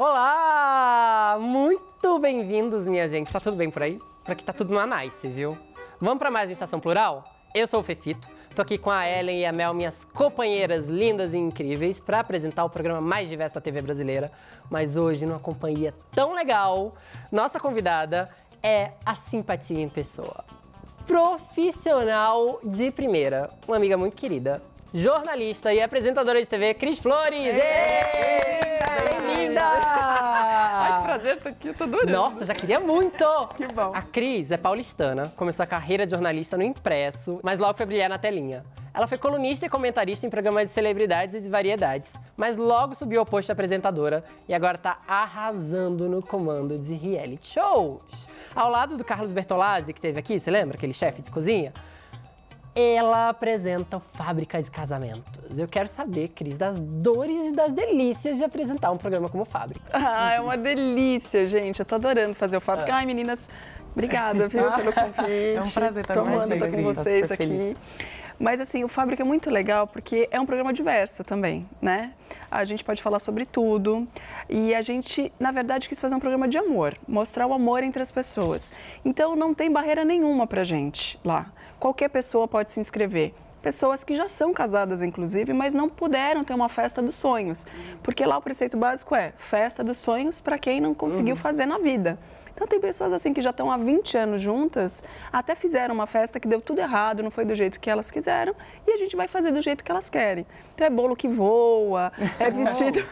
Olá! Muito bem-vindos, minha gente. Tá tudo bem por aí? Por aqui tá tudo no nice, viu? Vamos pra mais uma Estação Plural? Eu sou o Fefito, tô aqui com a Ellen e a Mel, minhas companheiras lindas e incríveis, pra apresentar o programa mais diverso da TV brasileira. Mas hoje, numa companhia tão legal, nossa convidada é a simpatia em pessoa. Profissional de primeira, uma amiga muito querida, jornalista e apresentadora de TV, Cris Flores! Bem-vinda! Ai, que prazer estar aqui, eu tô adorando. Nossa, já queria muito! Que bom. A Cris é paulistana, começou a carreira de jornalista no Impresso, mas logo foi brilhar na telinha. Ela foi colunista e comentarista em programas de celebridades e de variedades, mas logo subiu ao posto de apresentadora e agora tá arrasando no comando de reality shows. Ao lado do Carlos Bertolazzi, que teve aqui, você lembra? Aquele chefe de cozinha? Ela apresenta o Fábrica de Casamentos. Eu quero saber, Cris, das dores e das delícias de apresentar um programa como Fábrica. Ah, é uma delícia, gente. Eu tô adorando fazer o Fábrica. Ai, meninas, obrigada, viu, pelo convite. É um prazer estar tô amando estar com vocês super aqui. feliz. Mas, assim, o Fábrica é muito legal porque é um programa diverso também, né? A gente pode falar sobre tudo e a gente, na verdade, quis fazer um programa de amor, mostrar o amor entre as pessoas. Então, não tem barreira nenhuma pra gente lá. Qualquer pessoa pode se inscrever. Pessoas que já são casadas, inclusive, mas não puderam ter uma festa dos sonhos. Porque lá o preceito básico é festa dos sonhos para quem não conseguiu fazer na vida. Então tem pessoas assim que já estão há 20 anos juntas, até fizeram uma festa que deu tudo errado, não foi do jeito que elas quiseram, e a gente vai fazer do jeito que elas querem. Então é bolo que voa, é vestido...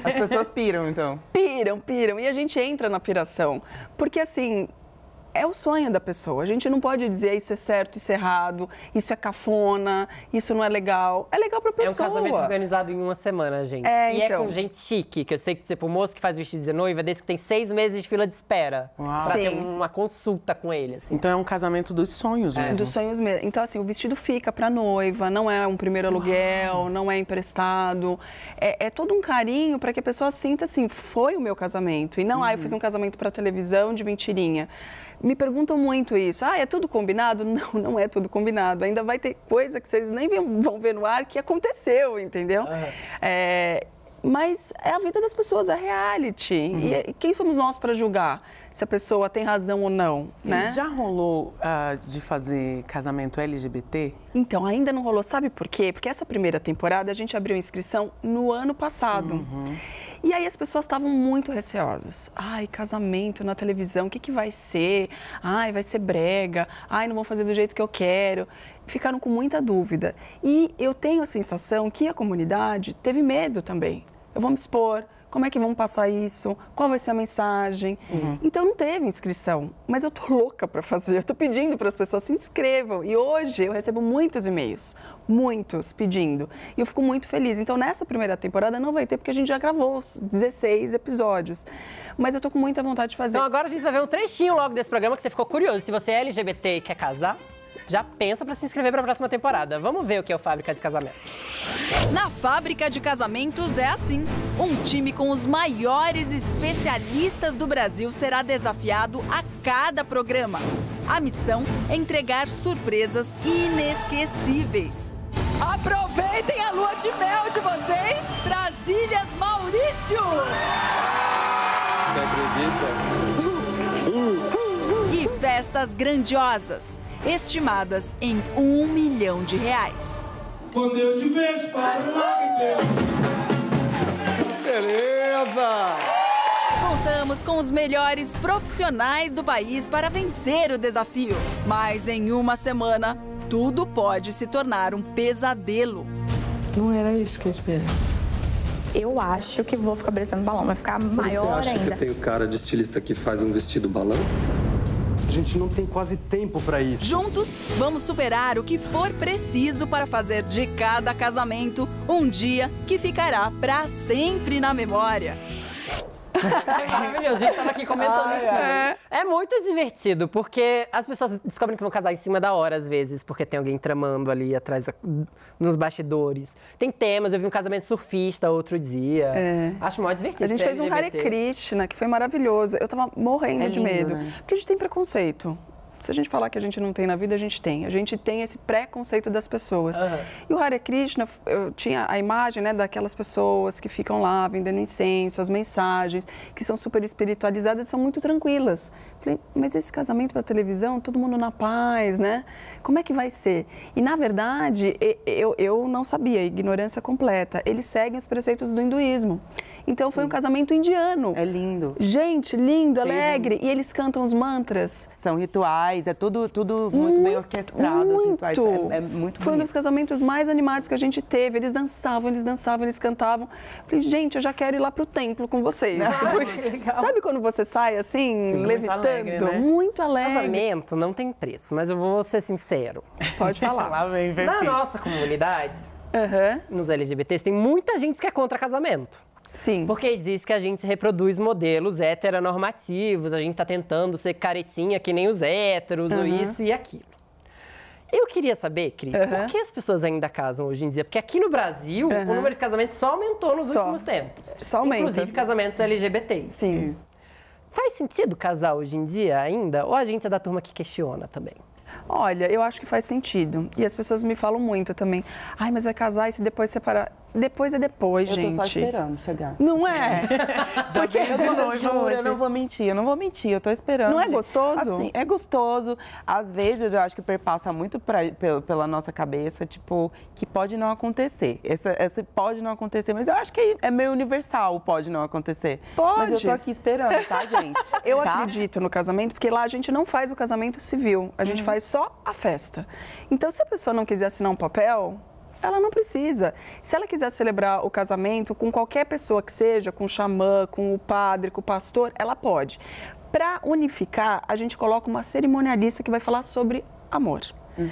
As pessoas piram, então. Piram, e a gente entra na piração. Porque assim... É o sonho da pessoa. A gente não pode dizer isso é certo, isso é errado, isso é cafona, isso não é legal. É legal pra pessoa. É um casamento organizado em uma semana, gente. É, e então. é com gente chique, que eu sei que, tipo, o moço que faz vestido de noiva é desse que tem 6 meses de fila de espera. Uau. Pra ter Sim. uma consulta com ele, assim. Então é um casamento dos sonhos mesmo. Dos sonhos mesmo. Então, assim, o vestido fica pra noiva, não é um primeiro aluguel, não é emprestado. É todo um carinho pra que a pessoa sinta assim, foi o meu casamento. E não, eu fiz um casamento pra televisão de mentirinha. Me perguntam muito isso. Ah, é tudo combinado? Não, não é tudo combinado. Ainda vai ter coisa que vocês nem vão ver no ar que aconteceu, entendeu? Mas é a vida das pessoas, é reality. E quem somos nós para julgar se a pessoa tem razão ou não, né? Já rolou de fazer casamento LGBT? Então, ainda não rolou. Sabe por quê? Porque essa primeira temporada a gente abriu inscrição no ano passado. E aí as pessoas estavam muito receosas. Ai, casamento na televisão, o que vai ser? Ai, vai ser brega. Ai, não vão fazer do jeito que eu quero. Ficaram com muita dúvida. E eu tenho a sensação que a comunidade teve medo também. Eu vou me expor. Como é que vamos passar isso? Qual vai ser a mensagem? Então não teve inscrição, mas eu tô louca para fazer. Eu tô pedindo para as pessoas se inscrevam. E hoje eu recebo muitos e-mails, muitos pedindo. E eu fico muito feliz. Então nessa primeira temporada não vai ter porque a gente já gravou os 16 episódios. Mas eu tô com muita vontade de fazer. Então agora a gente vai ver um trechinho logo desse programa que você ficou curioso. Se você é LGBT e quer casar, já pensa para se inscrever para a próxima temporada. Vamos ver o que é o Fábrica de Casamento. Na Fábrica de Casamentos é assim. Um time com os maiores especialistas do Brasil será desafiado a cada programa. A missão é entregar surpresas inesquecíveis. Aproveitem a lua de mel de vocês, Brasílias Maurício! Você acredita? E festas grandiosas, estimadas em R$1 milhão. Quando eu te vejo, paro logo e vejo. Beleza! Contamos com os melhores profissionais do país para vencer o desafio. Mas em uma semana, tudo pode se tornar um pesadelo. Não era isso que eu esperava. Eu acho que vou ficar parecendo balão, vai ficar maior Você acha ainda. que eu tenho cara de estilista que faz um vestido balão? A gente não tem quase tempo para isso. Juntos, vamos superar o que for preciso para fazer de cada casamento um dia que ficará para sempre na memória. É maravilhoso, a gente tava aqui comentando isso. É muito divertido, porque as pessoas descobrem que vão casar em cima da hora, às vezes, porque tem alguém tramando ali atrás, nos bastidores. Tem temas, eu vi um casamento surfista outro dia. Acho muito divertido. A gente fez um Hare Krishna, que foi maravilhoso. Eu tava morrendo de medo. Né? Porque a gente tem preconceito. Se a gente falar que a gente não tem na vida, a gente tem. A gente tem esse preconceito das pessoas. E o Hare Krishna, eu tinha a imagem, né, daquelas pessoas que ficam lá vendendo incenso, as mensagens, que são super espiritualizadas, são muito tranquilas. Falei, mas esse casamento para televisão, todo mundo na paz, né? Como é que vai ser? E, na verdade, eu não sabia, ignorância completa. Eles seguem os preceitos do hinduísmo. Então, foi um casamento indiano. É lindo. Gente, lindo, alegre. E eles cantam os mantras. São rituais, é tudo muito bem orquestrado. Os rituais, é muito Foi um dos casamentos mais animados que a gente teve. Eles dançavam, eles cantavam. Falei, gente, eu já quero ir lá pro templo com vocês. Sabe quando você sai assim, levitando? Muito alegre, né? Muito alegre. Casamento não tem preço, mas eu vou ser sincero. Pode falar. Lá vem, Na nossa comunidade, nos LGBTs, tem muita gente que é contra casamento. Sim. Porque diz que a gente reproduz modelos heteronormativos, a gente tá tentando ser caretinha que nem os héteros, ou isso e aquilo. Eu queria saber, Cris, por que as pessoas ainda casam hoje em dia? Porque aqui no Brasil, o número de casamentos só aumentou nos últimos tempos. Só aumenta. Inclusive casamentos LGBTs. Sim. Faz sentido casar hoje em dia ainda? Ou a gente é da turma que questiona também? Olha, eu acho que faz sentido. E as pessoas me falam muito também. Ai, mas vai casar e se depois separar? Depois é depois, gente. Eu tô só esperando chegar. Não é? Porque eu não vou mentir, eu tô esperando. Não é gostoso? Assim, é gostoso. Às vezes, eu acho que perpassa muito pela nossa cabeça, tipo, que pode não acontecer. Esse pode não acontecer, mas eu acho que é meio universal o pode não acontecer. Pode. Mas eu tô aqui esperando, tá, gente? Eu acredito no casamento, porque lá a gente não faz o casamento civil, a gente faz só a festa. Então, se a pessoa não quiser assinar um papel, ela não precisa. Se ela quiser celebrar o casamento com qualquer pessoa que seja, com o xamã, com o padre, com o pastor, ela pode. Para unificar, a gente coloca uma cerimonialista que vai falar sobre amor.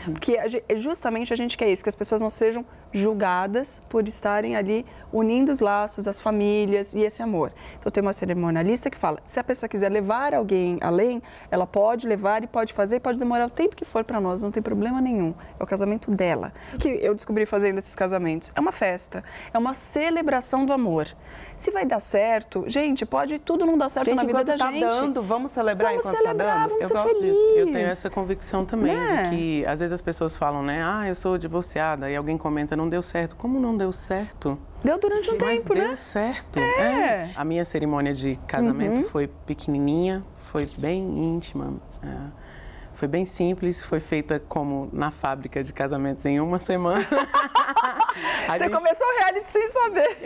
Porque justamente a gente quer isso, que as pessoas não sejam julgadas por estarem ali unindo os laços, as famílias e esse amor. Então tem uma cerimonialista que fala, se a pessoa quiser levar alguém além, ela pode levar e pode fazer, pode demorar o tempo que for para nós, não tem problema nenhum. É o casamento dela. O que eu descobri fazendo esses casamentos? É uma festa, é uma celebração do amor. Se vai dar certo, gente, pode tudo não dar certo na vida da gente. Dando, vamos celebrar vamos enquanto celebrar, tá dando. vamos Eu ser gosto feliz. disso. Eu tenho essa convicção também, Né? de que às vezes as pessoas falam, né? Ah, eu sou divorciada, e alguém comenta, não deu certo. Como não deu certo? Deu durante um tempo, deu né? certo. É. A minha cerimônia de casamento foi pequenininha, foi bem íntima, foi bem simples, foi feita como na fábrica de casamentos em uma semana. Você começou o reality sem saber.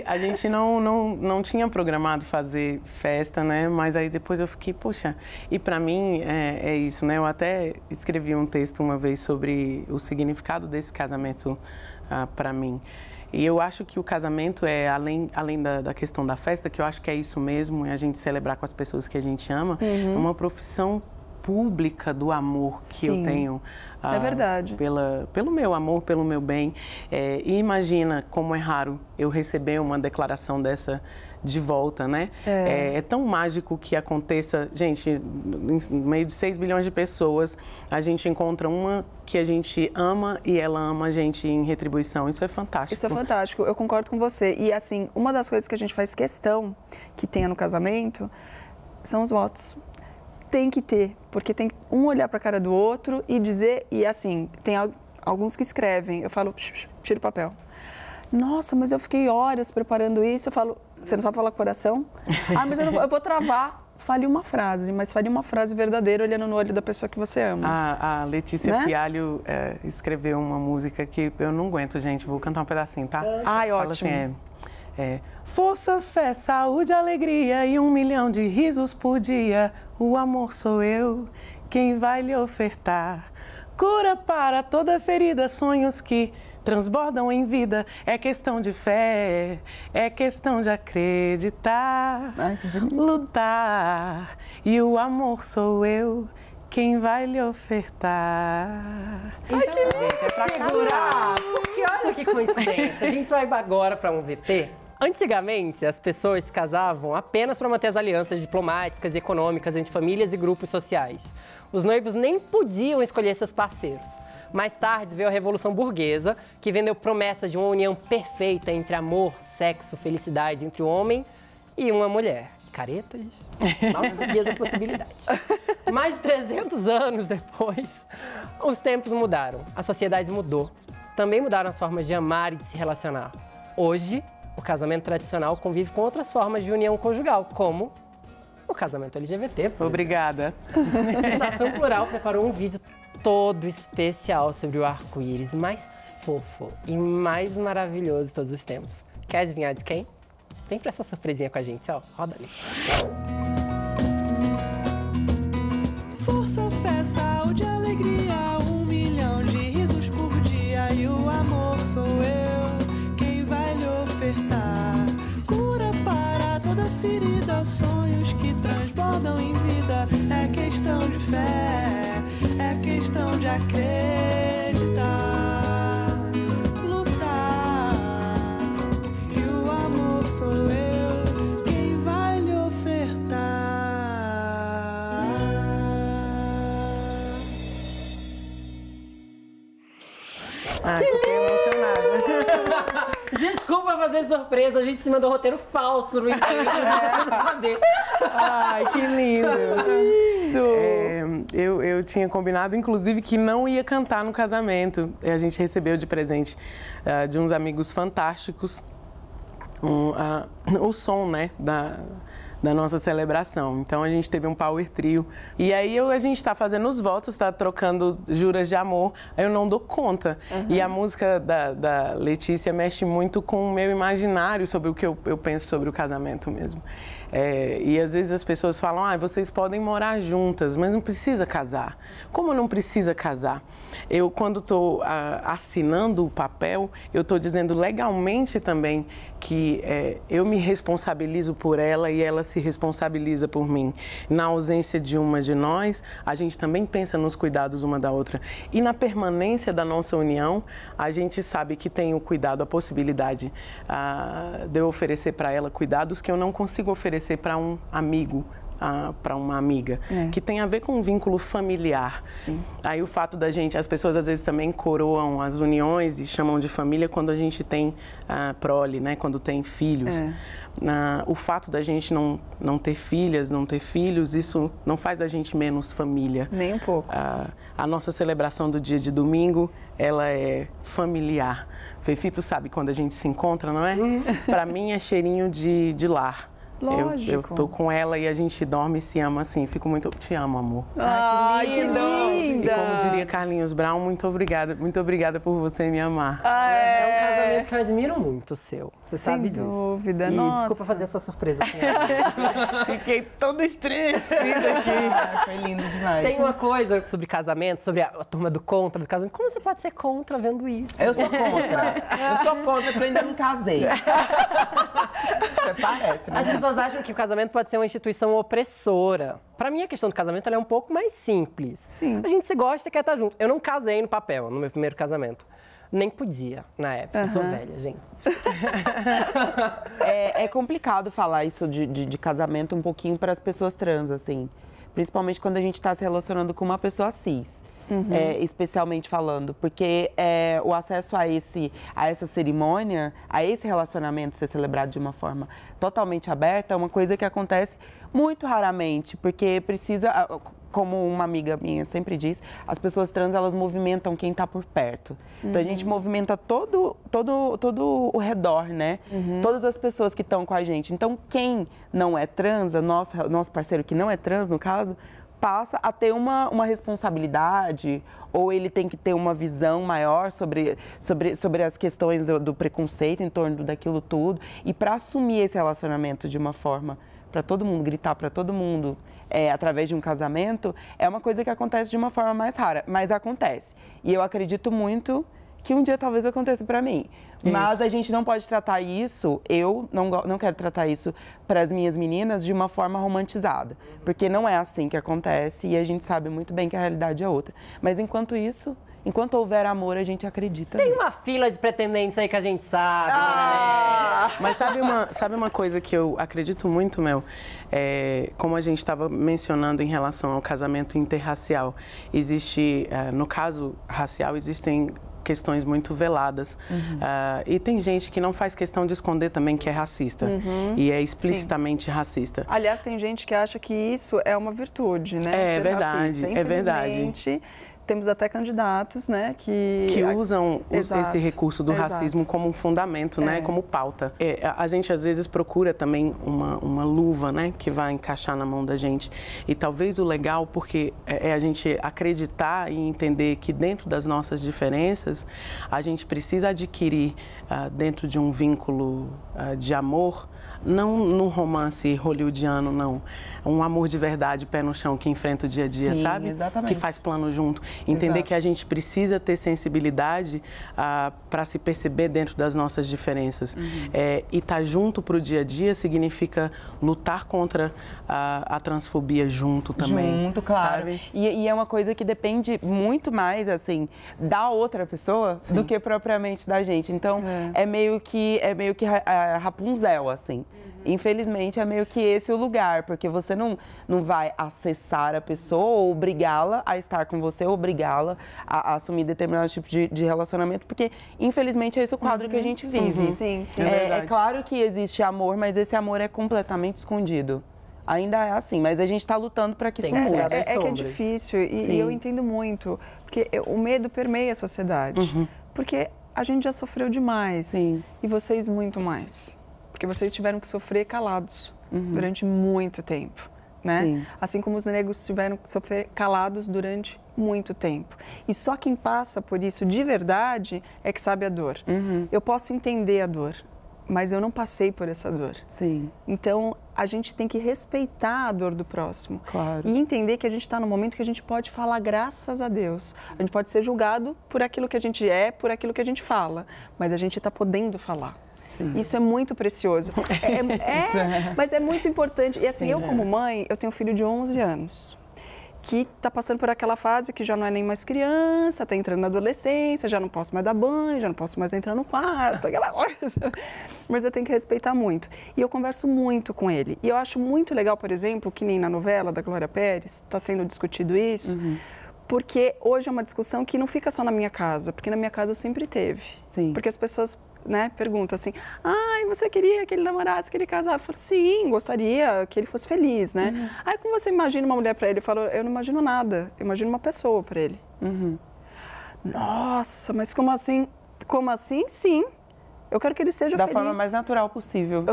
A gente não tinha programado fazer festa, né? Mas aí depois eu fiquei, poxa, e pra mim é isso, né? Eu até escrevi um texto uma vez sobre o significado desse casamento pra mim. E eu acho que o casamento é, além da questão da festa, que eu acho que é isso mesmo, é a gente celebrar com as pessoas que a gente ama, é uma profissão pública do amor que eu tenho. É verdade. Pelo meu amor, pelo meu bem. E imagina como é raro eu receber uma declaração dessa de volta, né? É tão mágico que aconteça. Gente, no meio de 6 bilhões de pessoas, a gente encontra uma que a gente ama e ela ama a gente em retribuição. Isso é fantástico. Isso é fantástico, eu concordo com você. E assim, uma das coisas que a gente faz questão que tenha no casamento são os votos. Tem que ter, porque tem um olhar para a cara do outro e dizer, e assim, tem alguns que escrevem, eu falo, tira o papel. Nossa, mas eu fiquei horas preparando isso, eu falo, você não sabe falar coração? Ah, mas eu vou travar. Fale uma frase, mas fale uma frase verdadeira olhando no olho da pessoa que você ama. A Letícia, né? Fialho escreveu uma música que eu não aguento, gente, vou cantar um pedacinho, tá? Ai, fala ótimo. Assim, força, fé, saúde, alegria e 1 milhão de risos por dia. O amor sou eu, quem vai lhe ofertar. Cura para toda ferida, sonhos que transbordam em vida. É questão de fé, é questão de acreditar, lutar. E o amor sou eu, quem vai lhe ofertar. Ai, que lindo! Gente, é pra segurar, porque olha que coincidência. A gente vai agora para um VT. Antigamente, as pessoas se casavam apenas para manter as alianças diplomáticas e econômicas entre famílias e grupos sociais. Os noivos nem podiam escolher seus parceiros. Mais tarde veio a Revolução Burguesa, que vendeu promessas de uma união perfeita entre amor, sexo, felicidade entre um homem e uma mulher. Caretas? Mal sabia das possibilidades. Mais de 300 anos depois, os tempos mudaram, a sociedade mudou. Também mudaram as formas de amar e de se relacionar. Hoje, o casamento tradicional convive com outras formas de união conjugal, como o casamento LGBT. Obrigada. A Estação Plural preparou um vídeo todo especial sobre o arco-íris mais fofo e mais maravilhoso de todos os tempos. Quer adivinhar de quem? Vem pra essa surpresinha com a gente, ó. Roda ali. Força, fé, saúde, alegria, 1 milhão de risos por dia e o amor sou eu quem vai lhe ofertar. Cura para toda ferida, sonhos que transbordam em vida. É questão de fé, é questão de acreditar, lutar. E o amor sou eu quem vai lhe ofertar. Ai, fiquei emocionada. Desculpa fazer surpresa, a gente se mandou roteiro falso no e-mail, você não saber. Ai, que lindo. Eu tinha combinado, inclusive, que não ia cantar no casamento. A gente recebeu de presente de uns amigos fantásticos o som, né, da nossa celebração. Então a gente teve um power trio. E aí a gente está fazendo os votos, está trocando juras de amor, aí eu não dou conta. E a música da Letícia mexe muito com o meu imaginário sobre o que eu penso sobre o casamento mesmo. E às vezes as pessoas falam, vocês podem morar juntas, mas não precisa casar. Como não precisa casar? Eu, quando estou assinando o papel, eu estou dizendo legalmente também que eu me responsabilizo por ela e ela se responsabiliza por mim. Na ausência de uma de nós, a gente também pensa nos cuidados uma da outra. E na permanência da nossa união, a gente sabe que tem o cuidado, a possibilidade de eu oferecer para ela cuidados que eu não consigo oferecer para um amigo, para uma amiga, que tem a ver com um vínculo familiar. Sim. Aí o fato da gente, as pessoas às vezes também coroam as uniões e chamam de família quando a gente tem prole, né? Quando tem filhos. O fato da gente não ter filhas, não ter filhos, isso não faz da gente menos família. Nem um pouco. A nossa celebração do dia de domingo, ela é familiar. Fefito sabe quando a gente se encontra, não é? Para mim é cheirinho de lar. Lógico. Eu tô com ela e a gente dorme e se ama assim. Fico muito... Te amo, amor. Ai, que linda! E como diria Carlinhos Brown, muito obrigada por você me amar. É um casamento que eu admiro muito, seu. Você sabe disso. Sem dúvida, E nossa. desculpa fazer essa surpresa. Fiquei toda estressada aqui. Foi lindo demais. Tem uma coisa sobre casamento, sobre a turma do contra do casamento. Como você pode ser contra vendo isso? Eu sou contra. Eu sou contra porque eu ainda não casei. Você parece, né? As pessoas acham que o casamento pode ser uma instituição opressora. Pra mim, a questão do casamento ela é um pouco mais simples. Sim. A gente se gosta e quer estar junto. Eu não casei no papel, no meu primeiro casamento. Nem podia, na época. Eu sou velha, gente. É complicado falar isso de casamento um pouquinho para as pessoas trans, assim. Principalmente quando a gente está se relacionando com uma pessoa cis. Especialmente falando, porque o acesso a essa cerimônia, a esse relacionamento ser celebrado de uma forma totalmente aberta é uma coisa que acontece muito raramente, porque precisa, como uma amiga minha sempre diz, as pessoas trans elas movimentam quem está por perto. Então a gente movimenta todo o redor, né? Todas as pessoas que estão com a gente. Então quem não é trans, nosso parceiro que não é trans no caso, passa a ter uma responsabilidade ou ele tem que ter uma visão maior sobre as questões do preconceito em torno daquilo tudo e para assumir esse relacionamento de uma forma para todo mundo, gritar para todo mundo através de um casamento, é uma coisa que acontece de uma forma mais rara, mas acontece. E eu acredito muito que um dia talvez aconteça para mim. Isso. Mas a gente não pode tratar isso, eu não quero tratar isso para as minhas meninas de uma forma romantizada. Porque não é assim que acontece e a gente sabe muito bem que a realidade é outra. Mas enquanto isso, enquanto houver amor, a gente acredita. Tem uma fila de pretendentes aí que a gente sabe. Mas sabe uma coisa que eu acredito muito, Mel? Como a gente estava mencionando em relação ao casamento interracial, existe, no caso racial, existem questões muito veladas. E tem gente que não faz questão de esconder também que é racista. E é explicitamente racista. Aliás, tem gente que acha que isso é uma virtude, né? É Ser verdade, racista. é verdade. Infelizmente, temos até candidatos, né, que usam Exato. esse recurso do Exato. racismo como um fundamento, né, como pauta. A gente às vezes procura também uma luva, né, que vai encaixar na mão da gente. E talvez o legal, porque é a gente acreditar e entender que dentro das nossas diferenças, a gente precisa adquirir dentro de um vínculo de amor, não no romance hollywoodiano, não. Um amor de verdade, pé no chão, que enfrenta o dia a dia, Sim, sabe? exatamente. Que faz plano junto. Entender Exato. que a gente precisa ter sensibilidade para se perceber dentro das nossas diferenças. E estar junto para o dia a dia significa lutar contra a transfobia junto também. Junto, claro. Sabe? E é uma coisa que depende muito mais, assim, da outra pessoa do que propriamente da gente. Então, é meio que Rapunzel, assim. Infelizmente, é meio que esse o lugar, porque você não vai acessar a pessoa ou obrigá-la a estar com você, ou obrigá-la a assumir determinado tipo de relacionamento, porque, infelizmente, é esse o quadro que a gente vive. Sim, sim. É claro que existe amor, mas esse amor é completamente escondido. Ainda é assim, mas a gente está lutando para que isso mude. É que é difícil e eu entendo muito, porque o medo permeia a sociedade. Porque a gente já sofreu demais e vocês muito mais. Porque vocês tiveram que sofrer calados durante muito tempo, né? Assim como os negros tiveram que sofrer calados durante muito tempo. E só quem passa por isso de verdade é que sabe a dor. Eu posso entender a dor, mas eu não passei por essa dor. Então, a gente tem que respeitar a dor do próximo. Claro. E entender que a gente está no momento que a gente pode falar graças a Deus. A gente pode ser julgado por aquilo que a gente é, por aquilo que a gente fala, mas a gente está podendo falar. Isso é muito precioso. Mas é muito importante. E assim, eu como mãe, eu tenho um filho de 11 anos, que está passando por aquela fase que já não é nem mais criança, está entrando na adolescência, já não posso mais dar banho, já não posso mais entrar no quarto, aquela coisa. Mas eu tenho que respeitar muito. E eu converso muito com ele. E eu acho muito legal, por exemplo, que nem na novela da Glória Pérez, está sendo discutido isso, porque hoje é uma discussão que não fica só na minha casa, porque na minha casa sempre teve. Porque as pessoas perguntam assim, você queria que ele namorasse, que ele casasse? Eu falo, sim, gostaria que ele fosse feliz, né? Aí como você imagina uma mulher para ele? Eu falo, eu não imagino nada, eu imagino uma pessoa para ele. Nossa, mas como assim? Como assim? Sim. Eu quero que ele seja feliz. Da forma mais natural possível.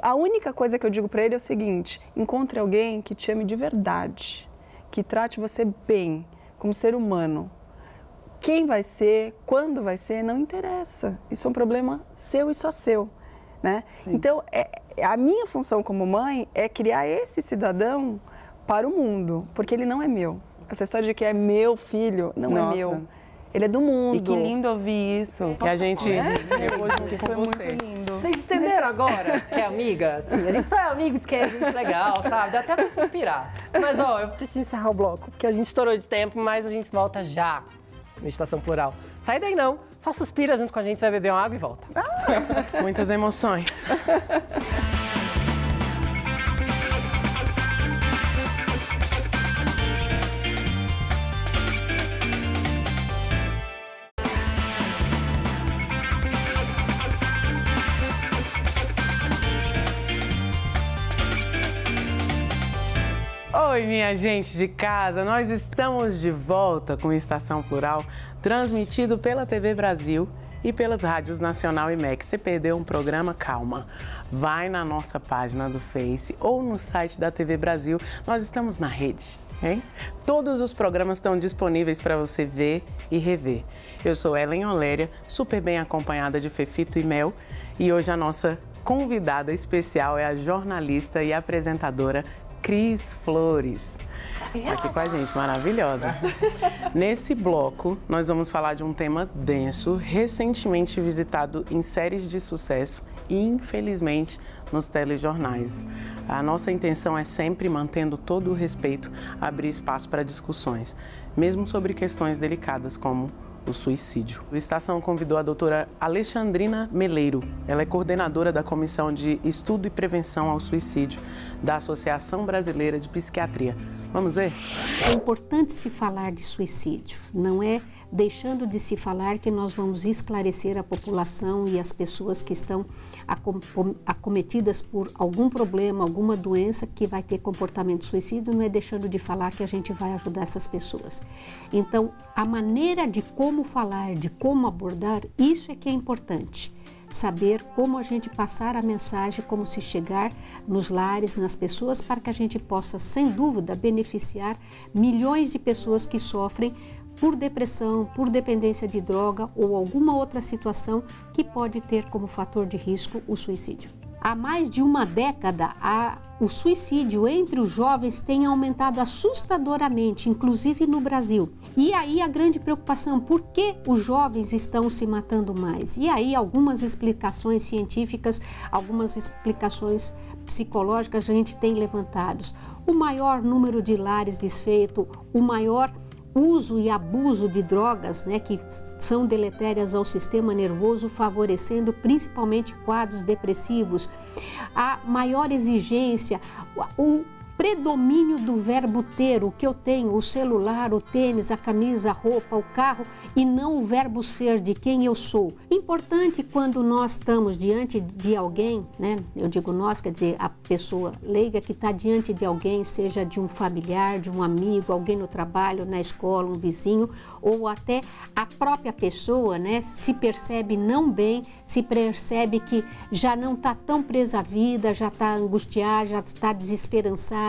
A única coisa que eu digo para ele é o seguinte, encontre alguém que te ame de verdade, que trate você bem, como ser humano. Quem vai ser, quando vai ser, não interessa. Isso é um problema seu e só seu, né? Então, a minha função como mãe é criar esse cidadão para o mundo, porque ele não é meu. Essa história de que é meu filho, não é meu. Ele é do mundo. E que lindo ouvir isso. Que a gente levou junto com você. Muito lindo. Vocês entenderam agora que é amiga? Assim, a gente só é amigo, isso que é muito legal, sabe? Dá até pra se inspirar. Mas, eu preciso encerrar o bloco, porque a gente estourou de tempo, mas a gente volta já. Meditação Plural. Sai daí não, só suspira junto com a gente, vai beber uma água e volta. Muitas emoções. Oi, minha gente de casa, nós estamos de volta com Estação Plural, transmitido pela TV Brasil e pelas rádios Nacional e MEC. Se perdeu um programa, calma, vai na nossa página do Face ou no site da TV Brasil, nós estamos na rede, hein? Todos os programas estão disponíveis para você ver e rever. Eu sou Ellen Oléria, super bem acompanhada de Fefito e Mel, e hoje a nossa convidada especial é a jornalista e apresentadora Cris Flores, aqui com a gente, maravilhosa. Nesse bloco, nós vamos falar de um tema denso, recentemente visitado em séries de sucesso e, infelizmente, nos telejornais. A nossa intenção é sempre, mantendo todo o respeito, abrir espaço para discussões, mesmo sobre questões delicadas como o suicídio. A Estação convidou a doutora Alexandrina Meleiro. Ela é coordenadora da Comissão de Estudo e Prevenção ao Suicídio da Associação Brasileira de Psiquiatria. Vamos ver? É importante se falar de suicídio. Não é deixando de se falar, que nós vamos esclarecer a população e as pessoas que estão acometidas por algum problema, alguma doença que vai ter comportamento suicida, não é deixando de falar que a gente vai ajudar essas pessoas. Então, a maneira de como falar, de como abordar, isso é que é importante. Saber como a gente passar a mensagem, como se chegar nos lares, nas pessoas, para que a gente possa, sem dúvida, beneficiar milhões de pessoas que sofrem por depressão, por dependência de droga ou alguma outra situação que pode ter como fator de risco o suicídio. Há mais de uma década, o suicídio entre os jovens tem aumentado assustadoramente, inclusive no Brasil. E aí a grande preocupação, por que os jovens estão se matando mais? E aí algumas explicações científicas, algumas explicações psicológicas a gente tem levantados. O maior número de lares desfeitos, o maior uso e abuso de drogas, né, que são deletérias ao sistema nervoso, favorecendo principalmente quadros depressivos, a maior exigência, o predomínio do verbo ter, o que eu tenho, o celular, o tênis, a camisa, a roupa, o carro, e não o verbo ser, de quem eu sou. Importante quando nós estamos diante de alguém, né? Eu digo nós, quer dizer, a pessoa leiga que está diante de alguém, seja de um familiar, de um amigo, alguém no trabalho, na escola, um vizinho, ou até a própria pessoa, né? Se percebe não bem, se percebe que já não está tão presa à vida, já está angustiada, já está desesperançada,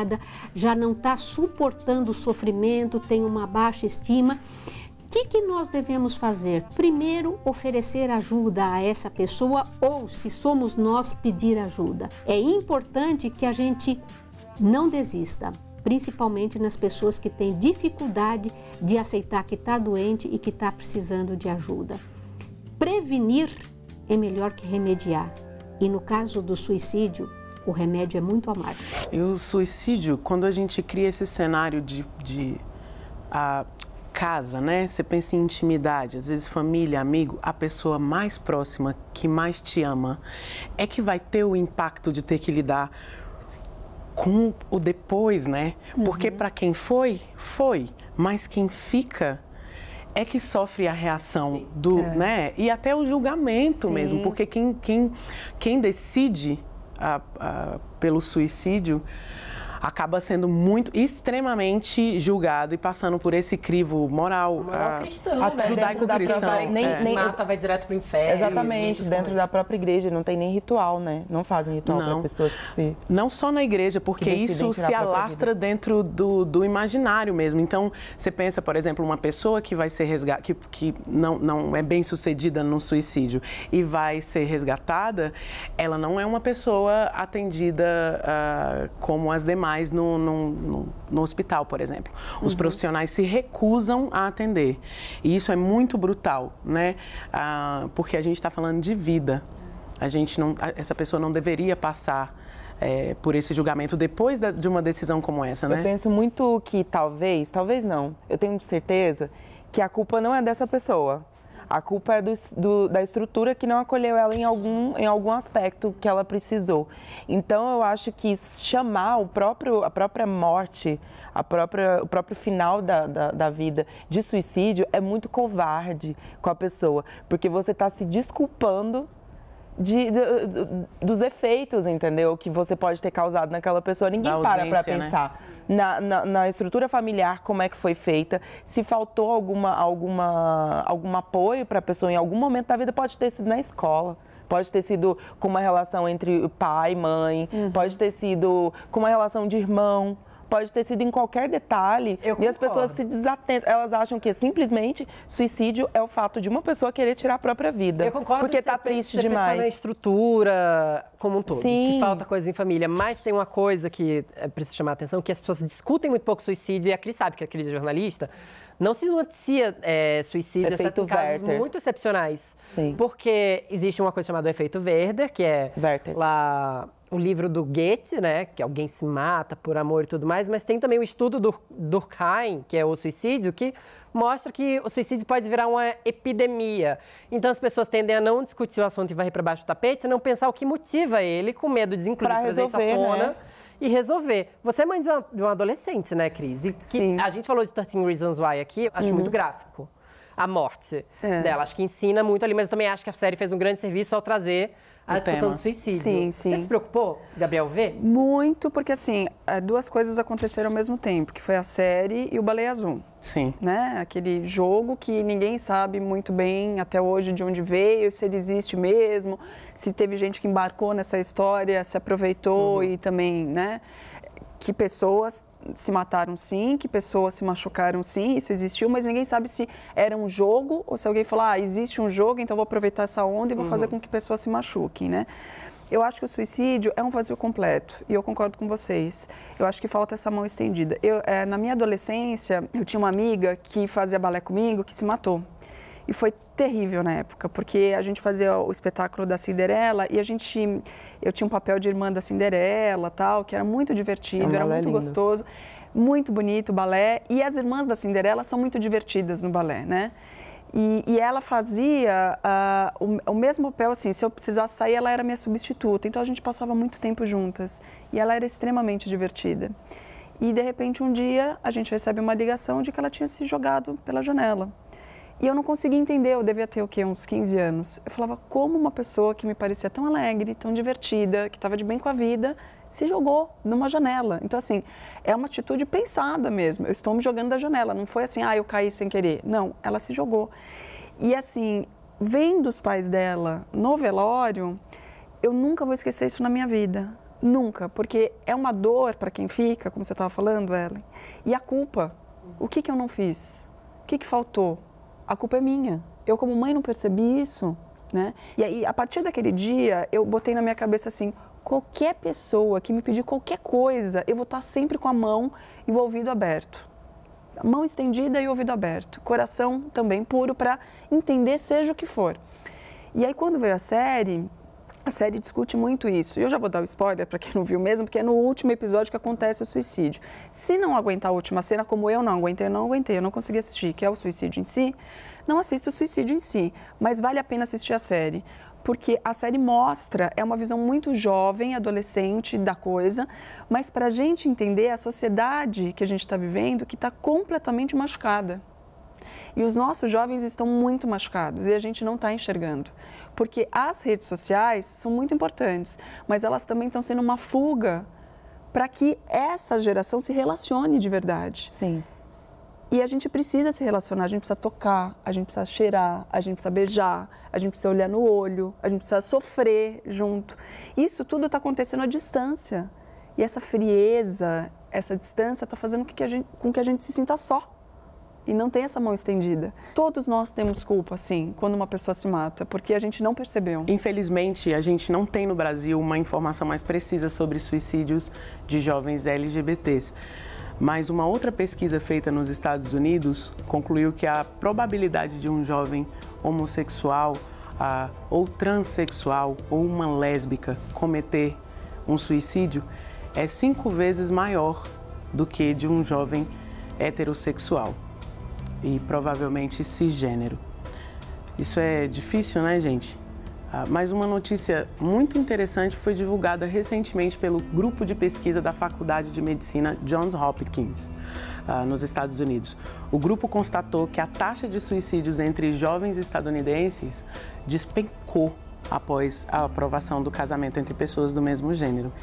já não está suportando o sofrimento, tem uma baixa estima. O que nós devemos fazer? Primeiro, oferecer ajuda a essa pessoa ou, se somos nós, pedir ajuda. É importante que a gente não desista, principalmente nas pessoas que têm dificuldade de aceitar que está doente e que está precisando de ajuda. Prevenir é melhor que remediar. E no caso do suicídio, o remédio é muito amargo. E o suicídio, quando a gente cria esse cenário de casa, né? Você pensa em intimidade, às vezes família, amigo, a pessoa mais próxima, que mais te ama, é que vai ter o impacto de ter que lidar com o depois, né? Porque para quem foi, mas quem fica é que sofre a reação do, né? E até o julgamento mesmo, porque quem decide pelo suicídio acaba sendo extremamente julgado e passando por esse crivo moral, cristão, judaico-cristão. Nem mata, vai direto pro inferno. Exatamente, dentro da própria igreja não tem nem ritual, né? Não fazem ritual para pessoas que se... Não só na igreja, porque isso se alastra dentro do imaginário mesmo. Então, você pensa, por exemplo, uma pessoa que vai ser resgatada, que não é bem sucedida no suicídio e vai ser resgatada, ela não é uma pessoa atendida como as demais no hospital, por exemplo. Os profissionais se recusam a atender. E isso é muito brutal, né? Porque a gente está falando de vida. Essa pessoa não deveria passar por esse julgamento depois de uma decisão como essa, né? Eu penso muito que talvez não, eu tenho certeza que a culpa não é dessa pessoa. A culpa é da estrutura que não acolheu ela em algum aspecto que ela precisou. Então, eu acho que chamar a própria morte, o próprio final da vida de suicídio é muito covarde com a pessoa, porque você está se desculpando dos efeitos, entendeu? Que você pode ter causado naquela pessoa. Ninguém para pensar, né? Na estrutura familiar, como é que foi feita, se faltou algum apoio para a pessoa em algum momento da vida, pode ter sido na escola. Pode ter sido com uma relação entre pai e mãe, pode ter sido com uma relação de irmão, pode ter sido em qualquer detalhe. E as pessoas se desatentam. Elas acham que simplesmente suicídio é o fato de uma pessoa querer tirar a própria vida. Eu concordo. Porque está triste demais. Na estrutura como um todo, Sim. que falta coisa em família. Mas tem uma coisa que precisa chamar a atenção, que as pessoas discutem muito pouco suicídio, e a Cris sabe que a Cris é jornalista, não se noticia suicídio, exceto em casos muito excepcionais. Sim. Porque existe uma coisa chamada efeito Werther, que é lá o livro do Goethe, né, que alguém se mata por amor e tudo mais, mas tem também o estudo do Durkheim, que é o suicídio, que mostra que o suicídio pode virar uma epidemia. Então as pessoas tendem a não discutir o assunto e varrer para baixo do tapete, senão pensar o que motiva ele, com medo de inclusive trazer isso à tona, né? E resolver. Você é mãe de um adolescente, né, Cris? Sim. A gente falou de 13 Reasons Why aqui, acho muito gráfico. a morte dela. Acho que ensina muito ali, mas eu também acho que a série fez um grande serviço ao trazer a discussão do suicídio. Sim, sim. Você se preocupou, Gabriel, ver? Muito, porque assim, duas coisas aconteceram ao mesmo tempo, que foi a série e o Baleia Azul. Sim. Né? Aquele jogo que ninguém sabe muito bem até hoje de onde veio, se ele existe mesmo, se teve gente que embarcou nessa história, se aproveitou e também, né? Que pessoas se mataram sim, que pessoas se machucaram sim, isso existiu, mas ninguém sabe se era um jogo ou se alguém falou, existe um jogo, então vou aproveitar essa onda e vou fazer com que pessoas se machuquem, né? Eu acho que o suicídio é um vazio completo e eu concordo com vocês. Eu acho que falta essa mão estendida. Na minha adolescência, eu tinha uma amiga que fazia balé comigo que se matou. E foi terrível na época, porque a gente fazia o espetáculo da Cinderela e eu tinha um papel de irmã da Cinderela, tal, que era muito divertido, era muito gostoso, muito bonito o balé. E as irmãs da Cinderela são muito divertidas no balé, né? E ela fazia o mesmo papel, assim, se eu precisasse sair, ela era minha substituta. Então a gente passava muito tempo juntas e ela era extremamente divertida. E de repente um dia a gente recebe uma ligação de que ela tinha se jogado pela janela. E eu não conseguia entender, eu devia ter o quê? Uns 15 anos. Eu falava, como uma pessoa que me parecia tão alegre, tão divertida, que estava de bem com a vida, se jogou numa janela. Então, assim, é uma atitude pensada mesmo. Eu estou me jogando da janela, não foi assim, eu caí sem querer. Não, ela se jogou. E, assim, vendo os pais dela no velório, eu nunca vou esquecer isso na minha vida. Nunca, porque é uma dor para quem fica, como você estava falando, Ellen. E a culpa, o que eu não fiz? O que faltou? A culpa é minha. Eu, como mãe, não percebi isso, né? E aí, a partir daquele dia, eu botei na minha cabeça assim, qualquer pessoa que me pedir qualquer coisa, eu vou estar sempre com a mão e o ouvido aberto. Mão estendida e o ouvido aberto. Coração também puro para entender seja o que for. E aí, quando veio a série discute muito isso. E eu já vou dar o spoiler para quem não viu mesmo, porque é no último episódio que acontece o suicídio. Se não aguentar a última cena, como eu não aguentei, eu não consegui assistir, que é o suicídio em si, não assista o suicídio em si. Mas vale a pena assistir a série, porque a série mostra, é uma visão muito jovem, adolescente da coisa, mas para a gente entender a sociedade que a gente está vivendo, que está completamente machucada. E os nossos jovens estão muito machucados e a gente não está enxergando. Porque as redes sociais são muito importantes, mas elas também estão sendo uma fuga para que essa geração se relacione de verdade. Sim. E a gente precisa se relacionar, a gente precisa tocar, a gente precisa cheirar, a gente precisa beijar, a gente precisa olhar no olho, a gente precisa sofrer junto. Isso tudo está acontecendo à distância. E essa frieza, essa distância está fazendo com que a gente se sinta só. E não tem essa mão estendida. Todos nós temos culpa, sim, quando uma pessoa se mata, porque a gente não percebeu. Infelizmente, a gente não tem no Brasil uma informação mais precisa sobre suicídios de jovens LGBTs. Mas uma outra pesquisa feita nos Estados Unidos concluiu que a probabilidade de um jovem homossexual ou transexual ou uma lésbica cometer um suicídio é 5 vezes maior do que de um jovem heterossexual e provavelmente cisgênero. Isso é difícil, né, gente? Mas uma notícia muito interessante foi divulgada recentemente pelo grupo de pesquisa da Faculdade de Medicina Johns Hopkins, nos Estados Unidos. O grupo constatou que a taxa de suicídios entre jovens estadunidenses despencou após a aprovação do casamento entre pessoas do mesmo gênero.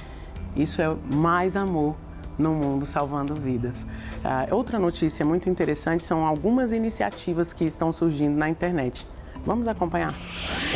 Isso é mais amor no mundo, salvando vidas. Outra notícia muito interessante são algumas iniciativas que estão surgindo na internet. Vamos acompanhar.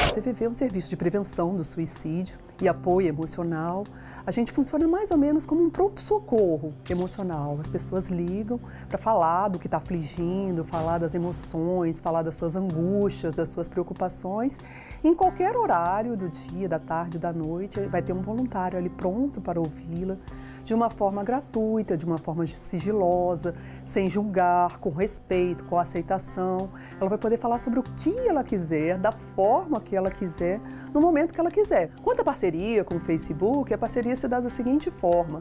A CVV é um serviço de prevenção do suicídio e apoio emocional. A gente funciona mais ou menos como um pronto-socorro emocional. As pessoas ligam para falar do que está afligindo, falar das emoções, falar das suas angústias, das suas preocupações. E em qualquer horário do dia, da tarde, da noite, vai ter um voluntário ali pronto para ouvi-la, de uma forma gratuita, de uma forma sigilosa, sem julgar, com respeito, com aceitação. Ela vai poder falar sobre o que ela quiser, da forma que ela quiser, no momento que ela quiser. Quanto à parceria com o Facebook, a parceria se dá da seguinte forma.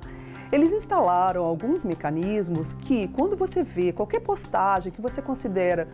Eles instalaram alguns mecanismos que, quando você vê qualquer postagem que você considera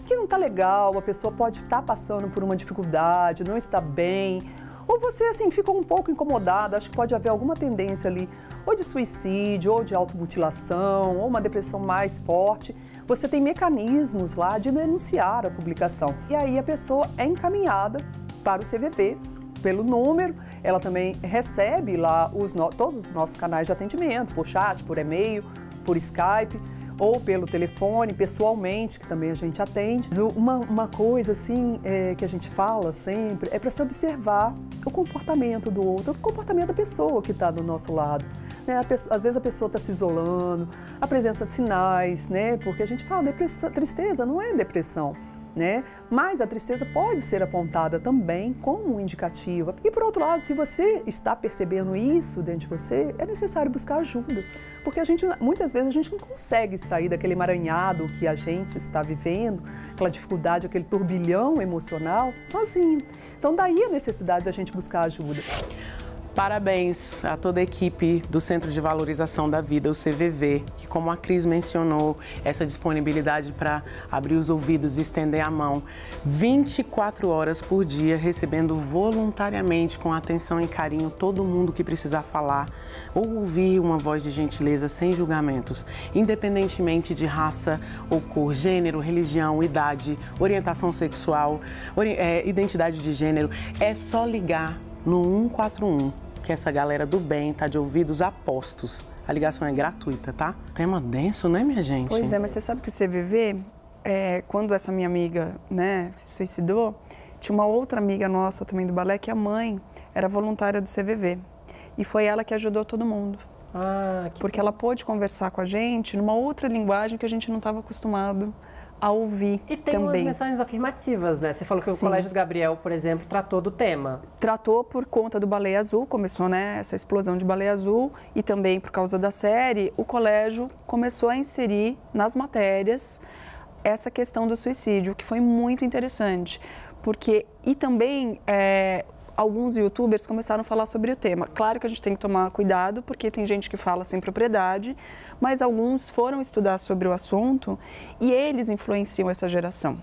que não está legal, a pessoa pode estar passando por uma dificuldade, não está bem, ou você, assim, fica um pouco incomodada, acho que pode haver alguma tendência ali, ou de suicídio, ou de automutilação, ou uma depressão mais forte, você tem mecanismos lá de denunciar a publicação. E aí a pessoa é encaminhada para o CVV pelo número, ela também recebe lá todos os nossos canais de atendimento, por chat, por e-mail, por Skype, ou pelo telefone, pessoalmente, que também a gente atende. Uma coisa assim que a gente fala sempre é para se observar o comportamento do outro, o comportamento da pessoa que está do nosso lado. Né? Às vezes a pessoa está se isolando, a presença de sinais, né? Porque a gente fala, tristeza não é depressão. Né? Mas a tristeza pode ser apontada também como indicativa. E por outro lado, se você está percebendo isso dentro de você, é necessário buscar ajuda. Porque muitas vezes a gente não consegue sair daquele emaranhado que a gente está vivendo, aquela dificuldade, aquele turbilhão emocional, sozinho. Então daí a necessidade da gente buscar ajuda. Parabéns a toda a equipe do Centro de Valorização da Vida, o CVV, que, como a Cris mencionou, essa disponibilidade para abrir os ouvidos e estender a mão 24 horas por dia, recebendo voluntariamente, com atenção e carinho, todo mundo que precisar falar ou ouvir uma voz de gentileza sem julgamentos, independentemente de raça ou cor, gênero, religião, idade, orientação sexual, identidade de gênero. É só ligar no 141, que essa galera do bem tá de ouvidos apostos. A ligação é gratuita, tá? Tema denso, né, minha gente? Pois é, mas você sabe que o CVV, quando essa minha amiga, né, se suicidou, tinha uma outra amiga nossa também do balé, que a mãe era voluntária do CVV. E foi ela que ajudou todo mundo. Porque ela pôde conversar com a gente numa outra linguagem que a gente não estava acostumado a ouvir também. E tem umas mensagens afirmativas, né? Você falou que o Colégio do Gabriel, por exemplo, tratou do tema. Tratou por conta do Baleia Azul, começou, né, essa explosão de Baleia Azul, e também por causa da série, o colégio começou a inserir nas matérias essa questão do suicídio, que foi muito interessante. E também alguns youtubers começaram a falar sobre o tema. Claro que a gente tem que tomar cuidado, porque tem gente que fala sem propriedade, mas alguns foram estudar sobre o assunto e eles influenciam essa geração.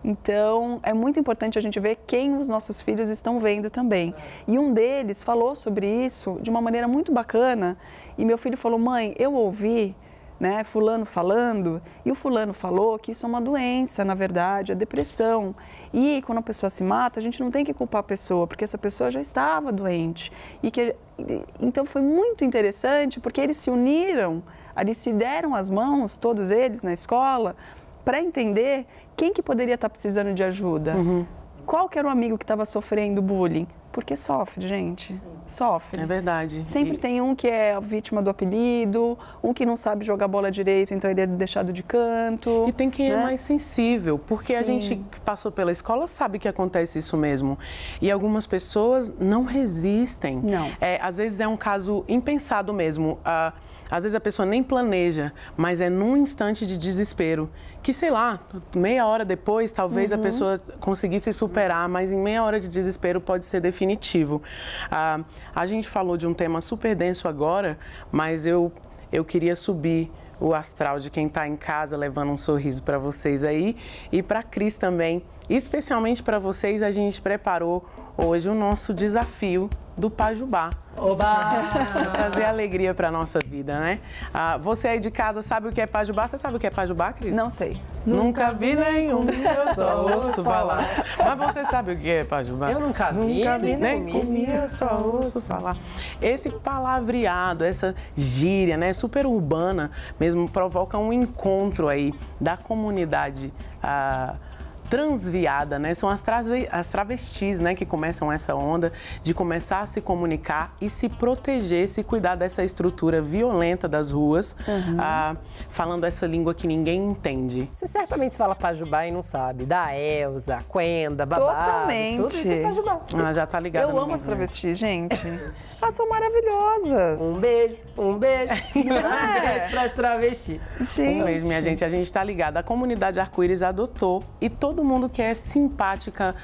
Então, é muito importante a gente ver quem os nossos filhos estão vendo também. E um deles falou sobre isso de uma maneira muito bacana, e meu filho falou: mãe, eu ouvi, né, fulano falando, e o fulano falou que isso é uma doença, na verdade, a depressão. E quando a pessoa se mata, a gente não tem que culpar a pessoa, porque essa pessoa já estava doente. Então foi muito interessante, porque eles se uniram, eles se deram as mãos, todos eles na escola, para entender quem que poderia estar precisando de ajuda. Qual que era o amigo que estava sofrendo bullying? Porque sofre, gente. Sofre. É verdade. Sempre tem um que é a vítima do apelido, um que não sabe jogar bola direito, então ele é deixado de canto. E tem quem né? é mais sensível, porque Sim. a gente que passou pela escola sabe que acontece isso mesmo. E algumas pessoas não resistem. Não. Às vezes é um caso impensado mesmo. Às vezes a pessoa nem planeja, mas é num instante de desespero que, sei lá, meia hora depois, talvez a pessoa conseguisse superar, mas em meia hora de desespero pode ser definitivo. A gente falou de um tema super denso agora, mas eu queria subir o astral de quem está em casa, levando um sorriso para vocês aí, e para a Cris também. Especialmente para vocês, a gente preparou hoje o nosso desafio do Pajubá. Oba! Trazer alegria para a nossa vida, né? Você aí de casa sabe o que é Pajubá? Você sabe o que é Pajubá, Cris? Não sei. Nunca vi nenhum, eu só ouço falar. Mas você sabe o que é Pajubá? Eu nunca vi, nem comi, eu só ouço falar. Esse palavreado, essa gíria, né, super urbana mesmo, provoca um encontro aí da comunidade transviada, né? São as travestis, né, que começam essa onda de começar a se comunicar e se proteger, se cuidar dessa estrutura violenta das ruas, falando essa língua que ninguém entende. Você certamente fala Pajubá e não sabe. Da Elza, Quenda, Babá. Totalmente. Tudo isso é Pajubá. Ela já tá ligada. Eu amo as travestis, gente. Elas são maravilhosas. Um beijo. Um beijo para as travestis. Um beijo, minha gente. A gente tá ligada. A comunidade Arco-Íris adotou e todo mundo que é simpática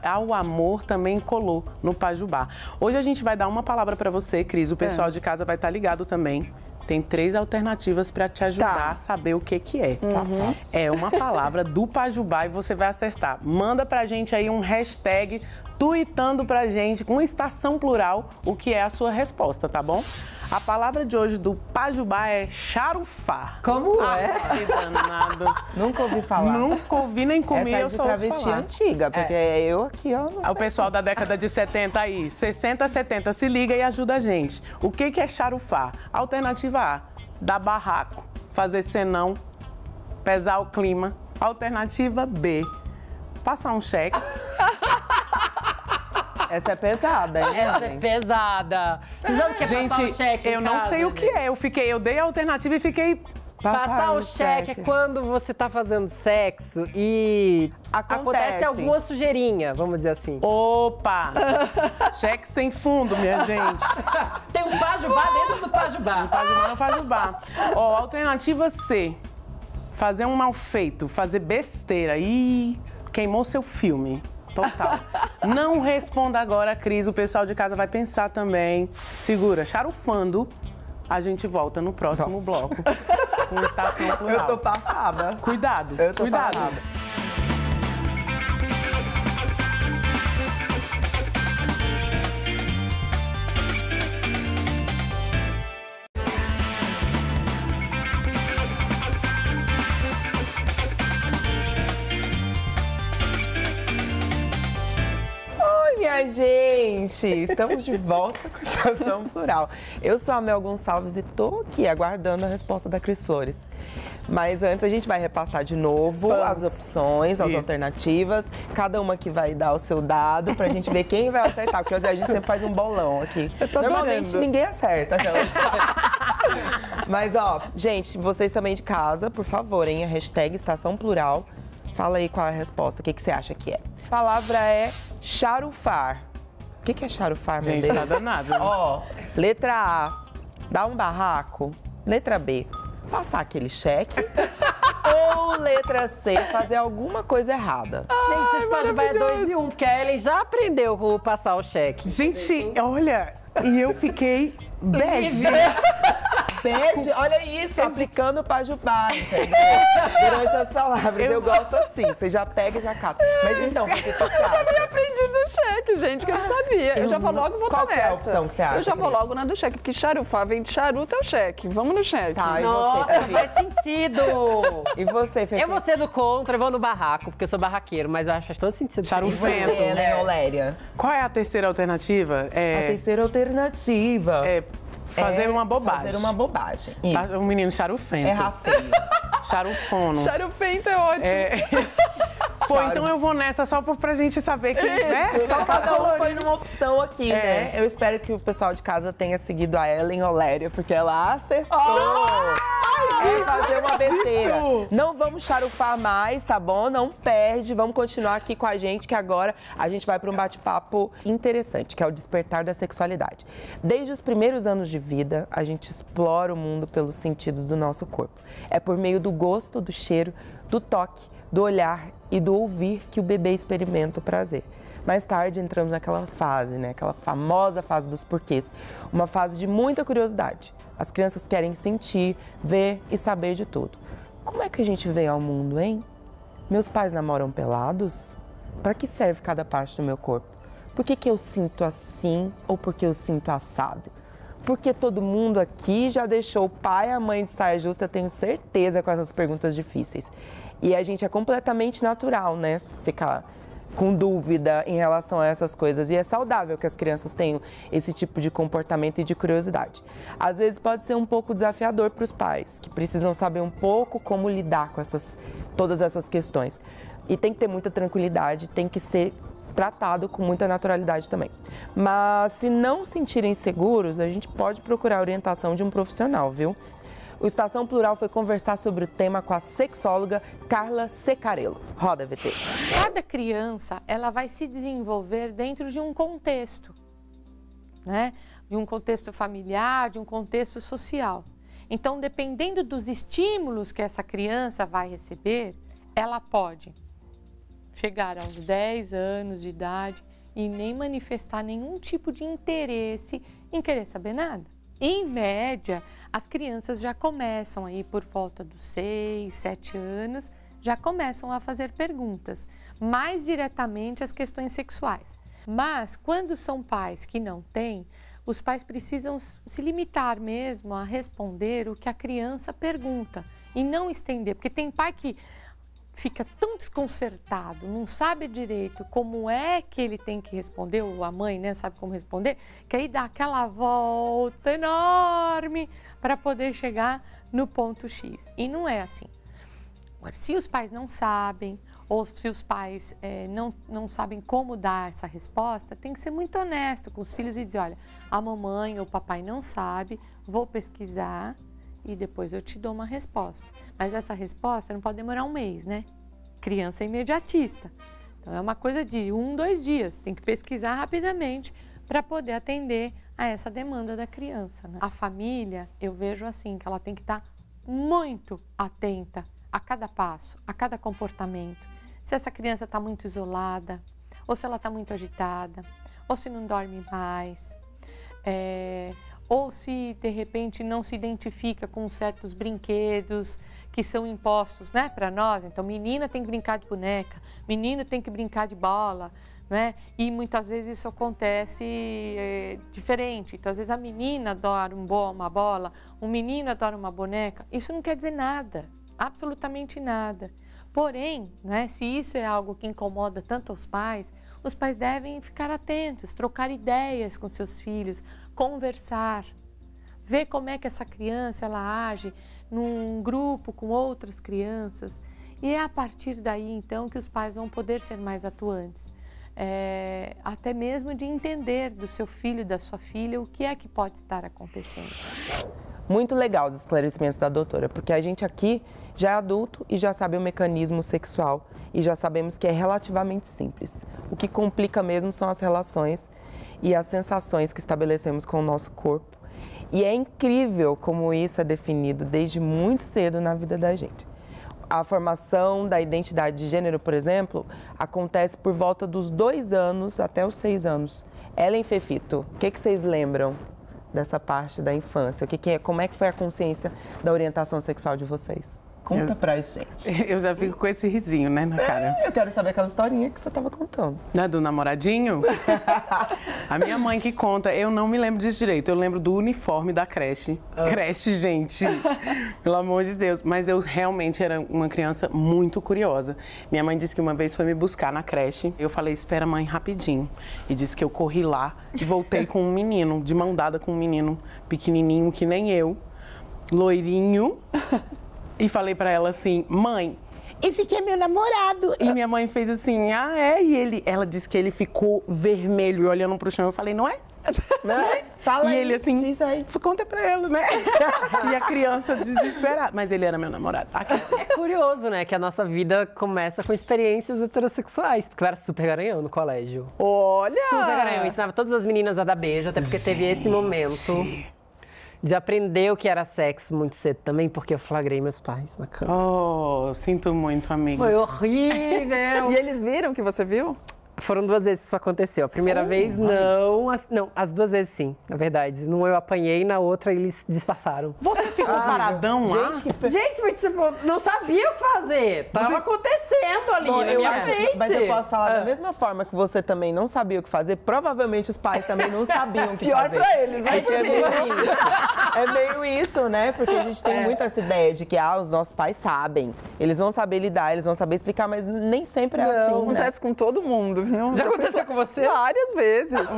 ao amor também colou no Pajubá. Hoje a gente vai dar uma palavra para você, Cris. O pessoal de casa vai estar ligado também. Tem 3 alternativas para te ajudar a saber o que é. Tá fácil. É uma palavra do Pajubá e você vai acertar. Manda pra gente aí um hashtag tuitando pra gente com estação plural o que é a sua resposta, tá bom? A palavra de hoje do Pajubá é charufar. Como é? Que danado. Nunca ouvi falar. Nunca ouvi nem comi, Essa é eu de só ouço travesti falar. antiga, porque eu aqui, ó... O pessoal da década de 70 aí, 60, 70, se liga e ajuda a gente. O que é charufar? Alternativa A, dar barraco, fazer senão, pesar o clima. Alternativa B, passar um cheque. Essa é pesada, hein? Essa é pesada. Vocês sabem o que é Gente, passar o cheque em eu não casa, sei o que é. Eu dei a alternativa e fiquei... Passar o cheque é quando você tá fazendo sexo e acontece alguma sujeirinha, vamos dizer assim. Opa! Cheque sem fundo, minha gente. Tem um pajubá dentro do pajubá. Um pajubá no pajubá. Ó, alternativa C. Fazer um mal feito, fazer besteira. Ih, queimou seu filme. Total. Não responda agora, Cris. O pessoal de casa vai pensar também. Segura, charufando. A gente volta no próximo bloco. Com estação plural. Eu tô passada. Cuidado, Eu tô cuidado. passada. Minha gente, estamos de volta com Estação Plural. Eu sou a Mel Gonçalves e tô aqui aguardando a resposta da Cris Flores. Mas antes a gente vai repassar de novo as opções, as alternativas. Cada uma que vai dar o seu dado pra gente ver quem vai acertar. Porque a gente sempre faz um bolão aqui. Normalmente ninguém acerta. Mas ó, gente, vocês também de casa, por favor, hein? A hashtag Estação Plural. Fala aí qual é a resposta, o que você acha que é. A palavra é charufar. O que é charufar, meu Gente, Deus? tá danado. Ó, letra A, dar um barraco. Letra B, passar aquele cheque. Ou letra C, fazer alguma coisa errada. Gente, vocês podem vai 2 em 1, porque a Ellen já aprendeu como passar o cheque. Gente, olha, e eu fiquei bege. Bege, olha isso, aplicando o pajubá, entendeu? Durante as palavras, eu gosto assim, você já pega e já cata. Mas então, o que você acha? Eu também aprendi do cheque, gente, que eu não sabia. Eu já vou logo votar Qual que é a opção que você acha, Eu já vou Cris? logo na do cheque, porque charufar vem de charuto é o cheque. Vamos no cheque. Tá, e Nossa, você, Fê? faz sentido. E você, Fê? Eu vou ser do contra, eu vou no barraco, porque eu sou barraqueiro, mas eu acho que faz todo sentido. Charufento. né, Oléria? Qual é a terceira alternativa? A terceira alternativa. É fazer uma bobagem. Fazer uma bobagem. Isso. Um menino charufento. Errar feio. Charufono. Charufento é ótimo. Pô, então eu vou nessa só pra gente saber quem é. Só cada um foi numa opção aqui, né? Eu espero que o pessoal de casa tenha seguido a Ellen Oléria, porque ela acertou. É fazer uma besteira. Não vamos charufar mais, tá bom? Não perde. Vamos continuar aqui com a gente, que agora a gente vai para um bate-papo interessante, que é o despertar da sexualidade. Desde os primeiros anos de vida, a gente explora o mundo pelos sentidos do nosso corpo. É por meio do gosto, do cheiro, do toque, do olhar e do ouvir que o bebê experimenta o prazer. Mais tarde entramos naquela fase, né? Aquela famosa fase dos porquês. Uma fase de muita curiosidade. As crianças querem sentir, ver e saber de tudo. Como é que a gente veio ao mundo, hein? Meus pais namoram pelados? Para que serve cada parte do meu corpo? Por que eu sinto assim ou por que eu sinto assado? Porque todo mundo aqui já deixou o pai e a mãe de saia justa, eu tenho certeza, com essas perguntas difíceis. E a gente é completamente natural, né? Ficar com dúvida em relação a essas coisas. E é saudável que as crianças tenham esse tipo de comportamento e de curiosidade. Às vezes pode ser um pouco desafiador para os pais, que precisam saber um pouco como lidar com todas essas questões. E tem que ter muita tranquilidade, tem que ser tratado com muita naturalidade também. Mas se não se sentirem seguros, a gente pode procurar a orientação de um profissional, viu? O Estação Plural foi conversar sobre o tema com a sexóloga Carla Secarello. Roda, VT. Cada criança, ela vai se desenvolver dentro de um contexto, né? De um contexto familiar, de um contexto social. Então, dependendo dos estímulos que essa criança vai receber, ela pode chegar aos 10 anos de idade e nem manifestar nenhum tipo de interesse em querer saber nada. Em média, as crianças já começam aí por volta dos 6, 7 anos, já começam a fazer perguntas, mais diretamente as questões sexuais. Mas, quando são pais que não têm, os pais precisam se limitar mesmo a responder o que a criança pergunta e não estender, porque tem pai que fica tão desconcertado, não sabe direito como é que ele tem que responder, ou a mãe, né, sabe como responder, que aí dá aquela volta enorme para poder chegar no ponto X. E não é assim. Agora, se os pais não sabem, ou se os pais não sabem como dar essa resposta, tem que ser muito honesto com os filhos e dizer, olha, a mamãe ou o papai não sabe, vou pesquisar e depois eu te dou uma resposta. Mas essa resposta não pode demorar um mês, né? Criança é imediatista. Então é uma coisa de 1, 2 dias, tem que pesquisar rapidamente para poder atender a essa demanda da criança, né? A família, eu vejo assim, que ela tem que estar muito atenta a cada passo, a cada comportamento. Se essa criança está muito isolada, ou se ela está muito agitada, ou se não dorme mais, ou se de repente não se identifica com certos brinquedos que são impostos, né, para nós. Então, menina tem que brincar de boneca, menino tem que brincar de bola, né? E muitas vezes isso acontece diferente. Então, às vezes a menina adora uma bola, o menino adora uma boneca. Isso não quer dizer nada, absolutamente nada. Porém, né, se isso é algo que incomoda tanto os pais devem ficar atentos, trocar ideias com seus filhos, conversar, ver como é que essa criança ela age num grupo com outras crianças. E é a partir daí, então, que os pais vão poder ser mais atuantes. Até mesmo de entender do seu filho e da sua filha o que é que pode estar acontecendo. Muito legal os esclarecimentos da doutora, porque a gente aqui já é adulto e já sabe o mecanismo sexual e já sabemos que é relativamente simples. O que complica mesmo são as relações e as sensações que estabelecemos com o nosso corpo. E é incrível como isso é definido desde muito cedo na vida da gente. A formação da identidade de gênero, por exemplo, acontece por volta dos 2 anos até os 6 anos. Ellen Fefito, o que vocês lembram dessa parte da infância? Como é que foi a consciência da orientação sexual de vocês? Conta pra gente. Eu já fico com esse risinho, né, na cara. Eu quero saber aquela historinha que você tava contando. Não é do namoradinho? A minha mãe que conta, eu não me lembro disso direito. Eu lembro do uniforme da creche. Creche, gente. Pelo amor de Deus. Mas eu realmente era uma criança muito curiosa. Minha mãe disse que uma vez foi me buscar na creche. Eu falei, espera, mãe, rapidinho. E disse que eu corri lá e voltei com um menino, de mão dada com um menino pequenininho, que nem eu, loirinho. E falei pra ela assim, mãe, esse aqui é meu namorado. E minha mãe fez assim, ah, é? E ela disse que ele ficou vermelho e olhando pro chão. Eu falei, não é? Não é? Fala e aí, ele assim, diz aí. Conta pra ela, né? E a criança desesperada. Mas ele era meu namorado. É curioso, né? Que a nossa vida começa com experiências heterossexuais. Porque eu era super garanhão no colégio. Olha! Super garanhão. Eu ensinava todas as meninas a dar beijo, até porque teve esse momento de aprender o que era sexo muito cedo também, porque eu flagrei meus pais na cama. Oh, sinto muito, amiga. Foi horrível! E eles viram que você viu? Foram 2 vezes que isso aconteceu. A primeira vez, não. As 2 vezes, sim, na verdade. Numa eu apanhei, na outra eles disfarçaram. Você ficou paradão lá? Gente, não sabia o que fazer. Tava acontecendo ali na minha frente. Mas eu posso falar da mesma forma que você também não sabia o que fazer, provavelmente os pais também não sabiam o que Pior fazer. pra eles, vai é meio isso, né? Porque a gente tem muito essa ideia de que os nossos pais sabem. Eles vão saber lidar, eles vão saber explicar, mas nem sempre é assim, né? Acontece com todo mundo, viu? Já aconteceu com você? Várias vezes.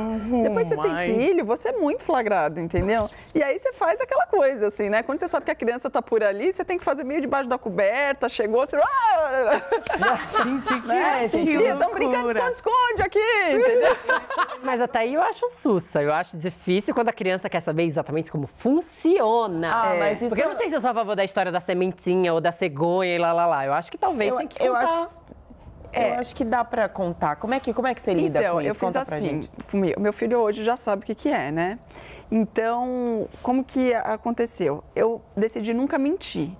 Depois você tem filho, você é muito flagrado, entendeu? E aí você faz aquela coisa, assim, né? Quando você sabe que a criança tá por ali, você tem que fazer meio debaixo da coberta, chegou, você... Gente, né? Estão brincando de esconde-esconde aqui, entendeu? Mas até aí eu acho sussa. Eu acho difícil quando a criança quer saber exatamente como funciona. Mas isso... Porque eu não sei se eu sou a favor da história da sementinha ou da cegonha e lá. Eu acho que talvez tem que contar. Eu acho que dá pra contar. Como é que você lida com isso? Eu fiz assim, meu filho hoje já sabe o que é, né? Então, como que aconteceu? Eu decidi nunca mentir.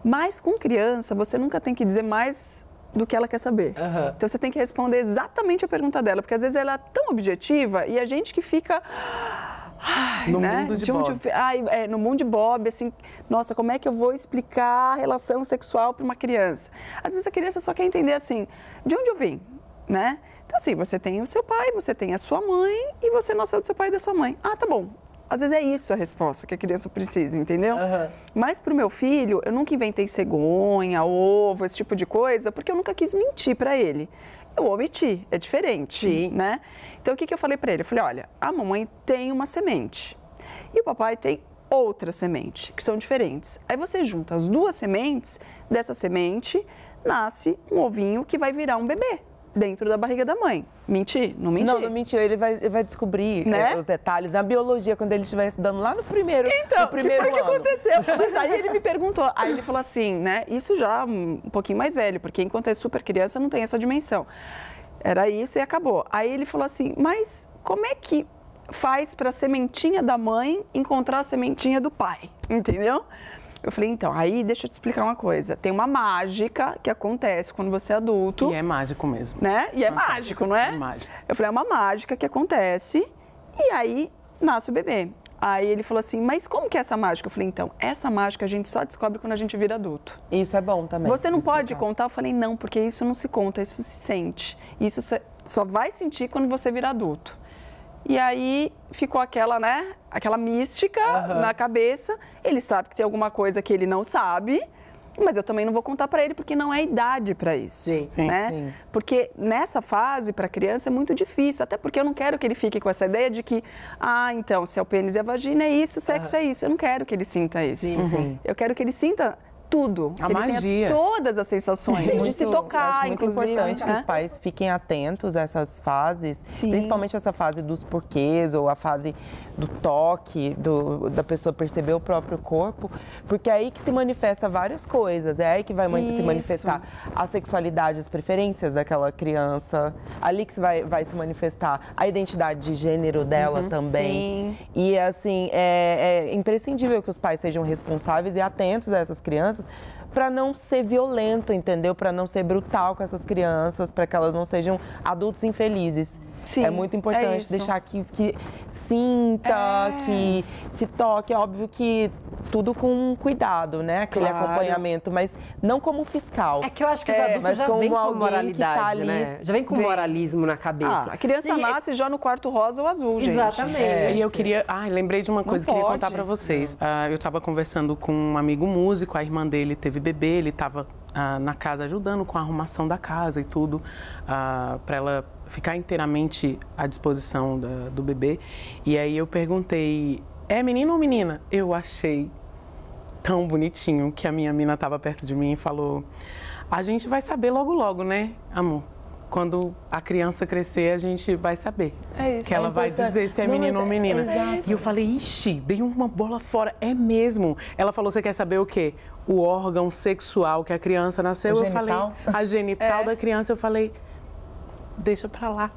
Mas com criança, você nunca tem que dizer mais do que ela quer saber. Então, você tem que responder exatamente a pergunta dela, porque às vezes ela é tão objetiva e a gente que fica... No mundo de Bob. No mundo de Bob, assim, nossa, como é que eu vou explicar a relação sexual para uma criança? Às vezes a criança só quer entender assim, de onde eu vim? né? Então, assim, você tem o seu pai, você tem a sua mãe e você nasceu do seu pai e da sua mãe. Ah, tá bom. Às vezes é isso a resposta que a criança precisa, entendeu? Mas pro meu filho, eu nunca inventei cegonha, ovo, esse tipo de coisa, porque eu nunca quis mentir para ele. Eu omiti, é diferente, né? Então, o que eu falei para ele? Eu falei, olha, a mamãe tem uma semente e o papai tem outra semente, que são diferentes. Aí você junta as duas sementes, dessa semente nasce um ovinho que vai virar um bebê dentro da barriga da mãe. Mentir? Não mentir? Não mentiu. Ele vai descobrir, né, os detalhes na biologia quando ele estiver estudando lá no primeiro ano. Então, o que foi que aconteceu? Mas aí ele me perguntou, aí ele falou assim, né, isso já um pouquinho mais velho, porque enquanto é super criança não tem essa dimensão. Era isso e acabou. Aí ele falou assim, mas como é que faz para a sementinha da mãe encontrar a sementinha do pai? Entendeu? Eu falei, então, aí deixa eu te explicar uma coisa. Tem uma mágica que acontece quando você é adulto. E é mágico mesmo. Né? E é mágico, não é? É mágico. Eu falei, é uma mágica que acontece e aí nasce o bebê. Aí ele falou assim, mas como que é essa mágica? Eu falei, então, essa mágica a gente só descobre quando a gente vira adulto. Isso é bom também. Você não pode contar? Eu falei, não, porque isso não se conta, isso se sente. Isso só vai sentir quando você vira adulto. E aí ficou aquela, né, aquela mística na cabeça. Ele sabe que tem alguma coisa que ele não sabe, mas eu também não vou contar para ele porque não é idade para isso, né? Porque nessa fase para criança é muito difícil, até porque eu não quero que ele fique com essa ideia de que, então, se é o pênis e a vagina é isso, sexo é isso. Eu não quero que ele sinta isso. Eu quero que ele sinta tudo, a que ele magia. tenha todas as sensações, de se tocar, muito inclusive. Importante que os pais fiquem atentos a essas fases, principalmente essa fase dos porquês ou a fase do toque, da pessoa perceber o próprio corpo, porque é aí que se manifesta várias coisas, é aí que vai se manifestar a sexualidade, as preferências daquela criança, ali que vai se manifestar a identidade de gênero dela também. E assim, é imprescindível que os pais sejam responsáveis e atentos a essas crianças para não ser violento, entendeu? Para não ser brutal com essas crianças, para que elas não sejam adultos infelizes. É muito importante deixar que sinta, que se toque. É óbvio que tudo com cuidado, né? Aquele acompanhamento, mas não como fiscal. É que eu acho que os adultos já vêm com moralidade, tá né? Já vem com moralismo na cabeça. A criança nasce já no quarto rosa ou azul, gente. Exatamente. E eu queria... lembrei de uma coisa que eu queria contar pra vocês. Eu estava conversando com um amigo músico, a irmã dele teve bebê, ele estava na casa ajudando com a arrumação da casa e tudo, para ela ficar inteiramente à disposição do bebê. E aí eu perguntei, é menino ou menina? Eu achei tão bonitinho que a minha mina estava perto de mim e falou, a gente vai saber logo logo, né, amor? Quando a criança crescer, a gente vai saber. É isso. Que ela vai dizer se é menino ou menina. E eu falei, ixi, dei uma bola fora. É mesmo. Ela falou, você quer saber o quê? O órgão sexual que a criança nasceu. Eu falei, a genital da criança. Eu falei, deixa pra lá.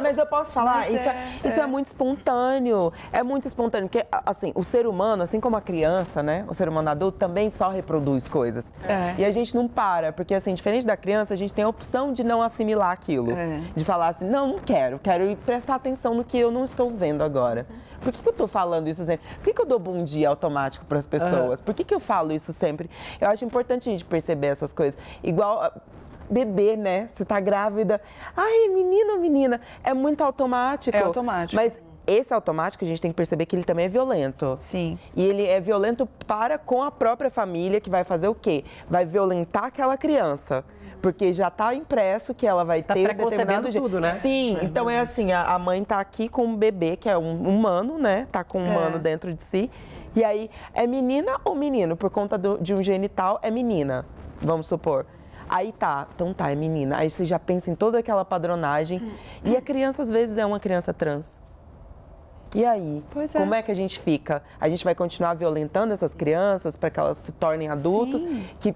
Mas eu posso falar, isso é muito espontâneo. É muito espontâneo, porque assim, o ser humano, assim como a criança, né? O ser humano adulto também só reproduz coisas. E a gente não para, porque assim, diferente da criança, a gente tem a opção de não assimilar aquilo. De falar assim, não quero ir prestar atenção no que eu não estou vendo agora. Por que eu estou falando isso sempre? Por que eu dou bom dia automático para as pessoas? Por que eu falo isso sempre? Eu acho importante a gente perceber essas coisas. Igual... bebê, né? Você tá grávida. Ai, menino ou menina? É muito automático. É automático. Mas esse automático, a gente tem que perceber que ele também é violento. Sim. E ele é violento com a própria família, que vai fazer o quê? Vai violentar aquela criança. Porque já tá impresso que ela vai ter determinado jeito. Tudo, né? Sim, então é assim, a mãe tá aqui com um bebê, que é um humano, né? Tá com um humano dentro de si. E aí, é menina ou menino? Por conta de um genital, é menina, vamos supor. Aí é menina. Aí você já pensa em toda aquela padronagem. E a criança, às vezes, é uma criança trans. E aí? Como é que a gente fica? A gente vai continuar violentando essas crianças para que elas se tornem adultos, que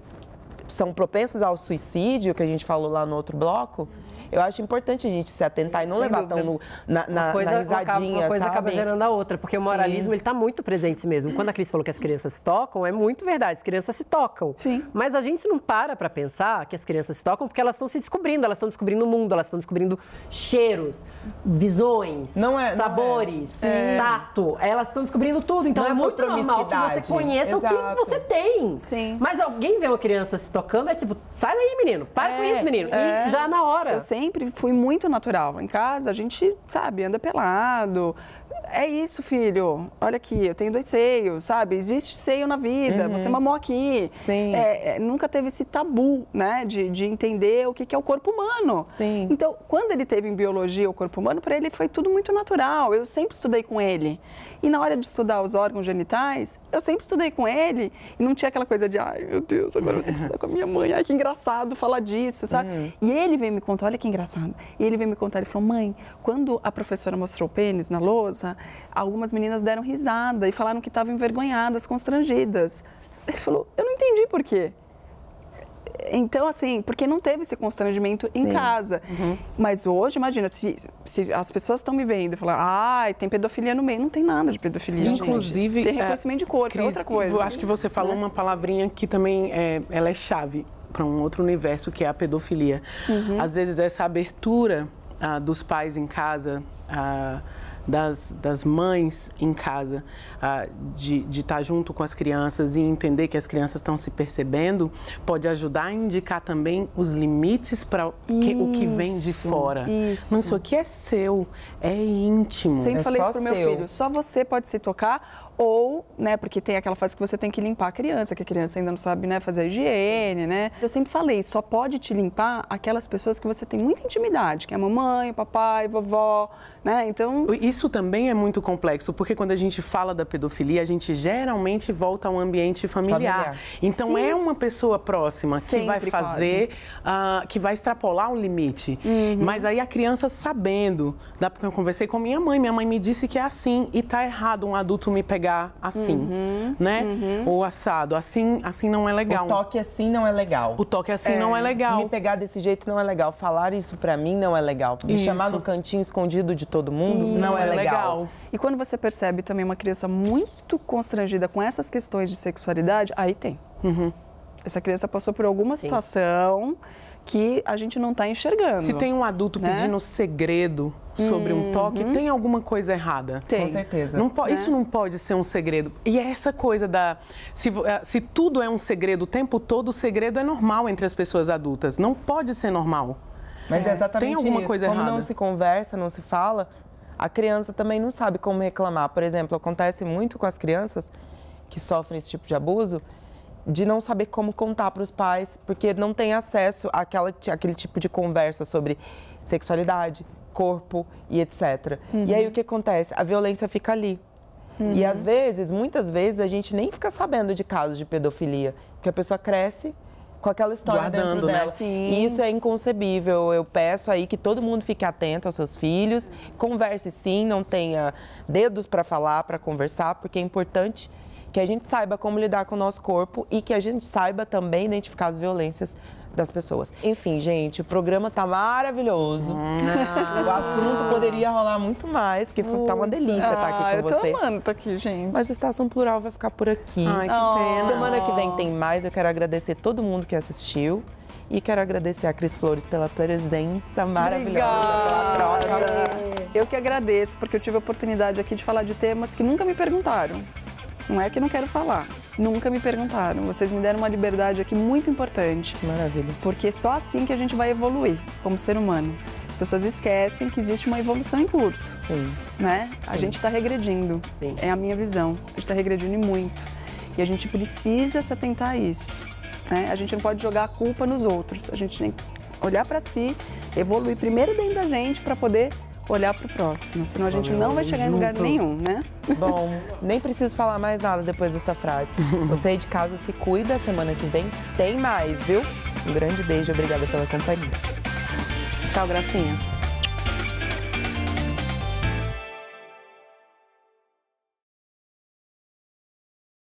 são propensos ao suicídio, que a gente falou lá no outro bloco? eu acho importante a gente se atentar e não levar tão na risadinha, uma coisa sabe? acaba gerando a outra, porque o moralismo, ele tá muito presente mesmo. Quando a Cris falou que as crianças se tocam, é muito verdade, as crianças se tocam. Sim. Mas a gente não para pensar que as crianças se tocam porque elas estão se descobrindo, elas estão descobrindo o mundo, elas estão descobrindo cheiros, visões, sabores, tato. Elas estão descobrindo tudo, então é muito normal que você conheça o que você tem. Sim. Mas alguém vê uma criança se tocando, é tipo, sai daí, menino, para com isso, menino. E já na hora. Eu sempre fui muito natural. Em casa, a gente, sabe, anda pelado. É isso, filho. Olha aqui, eu tenho 2 seios, sabe? Existe seio na vida, você mamou aqui. Sim. Nunca teve esse tabu, né? De entender o que é o corpo humano. Sim. Então, quando ele teve em biologia o corpo humano, para ele foi tudo muito natural. Eu sempre estudei com ele. E na hora de estudar os órgãos genitais, eu sempre estudei com ele. E não tinha aquela coisa de, ai, meu Deus, agora eu tenho que estudar com a minha mãe. Ai, que engraçado falar disso, sabe? E ele veio me contar, olha que engraçado. E ele veio me contar, ele falou, mãe, quando a professora mostrou o pênis na lousa, algumas meninas deram risada e falaram que estavam envergonhadas, constrangidas. Ele falou, eu não entendi por quê. Então, assim, porque não teve esse constrangimento em casa. Mas hoje, imagina, se as pessoas estão me vendo e falam, ai, tem pedofilia no meio. Não tem nada de pedofilia, Inclusive, gente. Tem reconhecimento de corpo, Cris, é outra coisa. Eu acho que você falou uma palavrinha que também ela é chave para um outro universo, que é a pedofilia. Às vezes, essa abertura dos pais em casa, das mães em casa, de estar junto com as crianças e entender que as crianças estão se percebendo, pode ajudar a indicar também os limites para o que vem de fora. Não, isso aqui é seu, é íntimo. Sempre falei isso pro meu filho, só você pode se tocar. Ou, né, porque tem aquela fase que você tem que limpar a criança, que a criança ainda não sabe, né, fazer a higiene, né? Eu sempre falei, só pode te limpar aquelas pessoas que você tem muita intimidade, que é a mamãe, o papai, a vovó, né? Então... Isso também é muito complexo, porque quando a gente fala da pedofilia, a gente geralmente volta a um ambiente familiar. Então, é uma pessoa próxima que vai fazer, que vai extrapolar um limite. Mas aí a criança sabendo, porque eu conversei com minha mãe me disse que é assim, e tá errado um adulto me pegar assim, né? Ou assado, assim não é legal. O toque assim não é legal. O toque assim não é legal. Me pegar desse jeito não é legal. Falar isso pra mim não é legal. Me chamar no cantinho escondido de todo mundo não é legal. E quando você percebe também uma criança muito constrangida com essas questões de sexualidade, aí tem. Essa criança passou por alguma situação que a gente não está enxergando. Se tem um adulto pedindo segredo sobre um toque, tem alguma coisa errada. Tem. Com certeza. Isso não pode ser um segredo. E é essa coisa se tudo é um segredo o tempo todo, o segredo é normal entre as pessoas adultas. Não pode ser normal. Mas é exatamente tem alguma isso. Coisa Como errada. Não se conversa, não se fala, a criança também não sabe como reclamar. Por exemplo, acontece muito com as crianças que sofrem esse tipo de abuso, de não saber como contar para os pais, porque não tem acesso àquele tipo de conversa sobre sexualidade, corpo e etc. E aí o que acontece? A violência fica ali. E às vezes, muitas vezes, a gente nem fica sabendo de casos de pedofilia, porque a pessoa cresce com aquela história dentro dela. E isso é inconcebível. Eu peço aí que todo mundo fique atento aos seus filhos, converse sim, não tenha dedos para falar, para conversar, porque é importante que a gente saiba como lidar com o nosso corpo e que a gente saiba também identificar as violências das pessoas. Enfim, gente, o programa tá maravilhoso. O assunto poderia rolar muito mais, porque tá uma delícia estar aqui com você. Eu tô amando estar aqui, gente. Mas a Estação Plural vai ficar por aqui. Ai, que pena. Semana que vem tem mais. Eu quero agradecer todo mundo que assistiu. E quero agradecer a Cris Flores pela presença maravilhosa, pela troca. Eu que agradeço, porque eu tive a oportunidade aqui de falar de temas que nunca me perguntaram. Não é que não quero falar, nunca me perguntaram. Vocês me deram uma liberdade aqui muito importante. Maravilha. Porque é só assim que a gente vai evoluir como ser humano. As pessoas esquecem que existe uma evolução em curso. Sim. Né? Sim. A gente está regredindo, é a minha visão. A gente está regredindo muito. E a gente precisa se atentar a isso. Né? A gente não pode jogar a culpa nos outros. A gente tem que olhar para si, evoluir primeiro dentro da gente para poder olhar para o próximo, senão a gente não vai chegar em lugar nenhum, né? Bom, nem preciso falar mais nada depois dessa frase. Você aí de casa se cuida, semana que vem tem mais, viu? Um grande beijo, obrigada pela companhia. Tchau, gracinhas.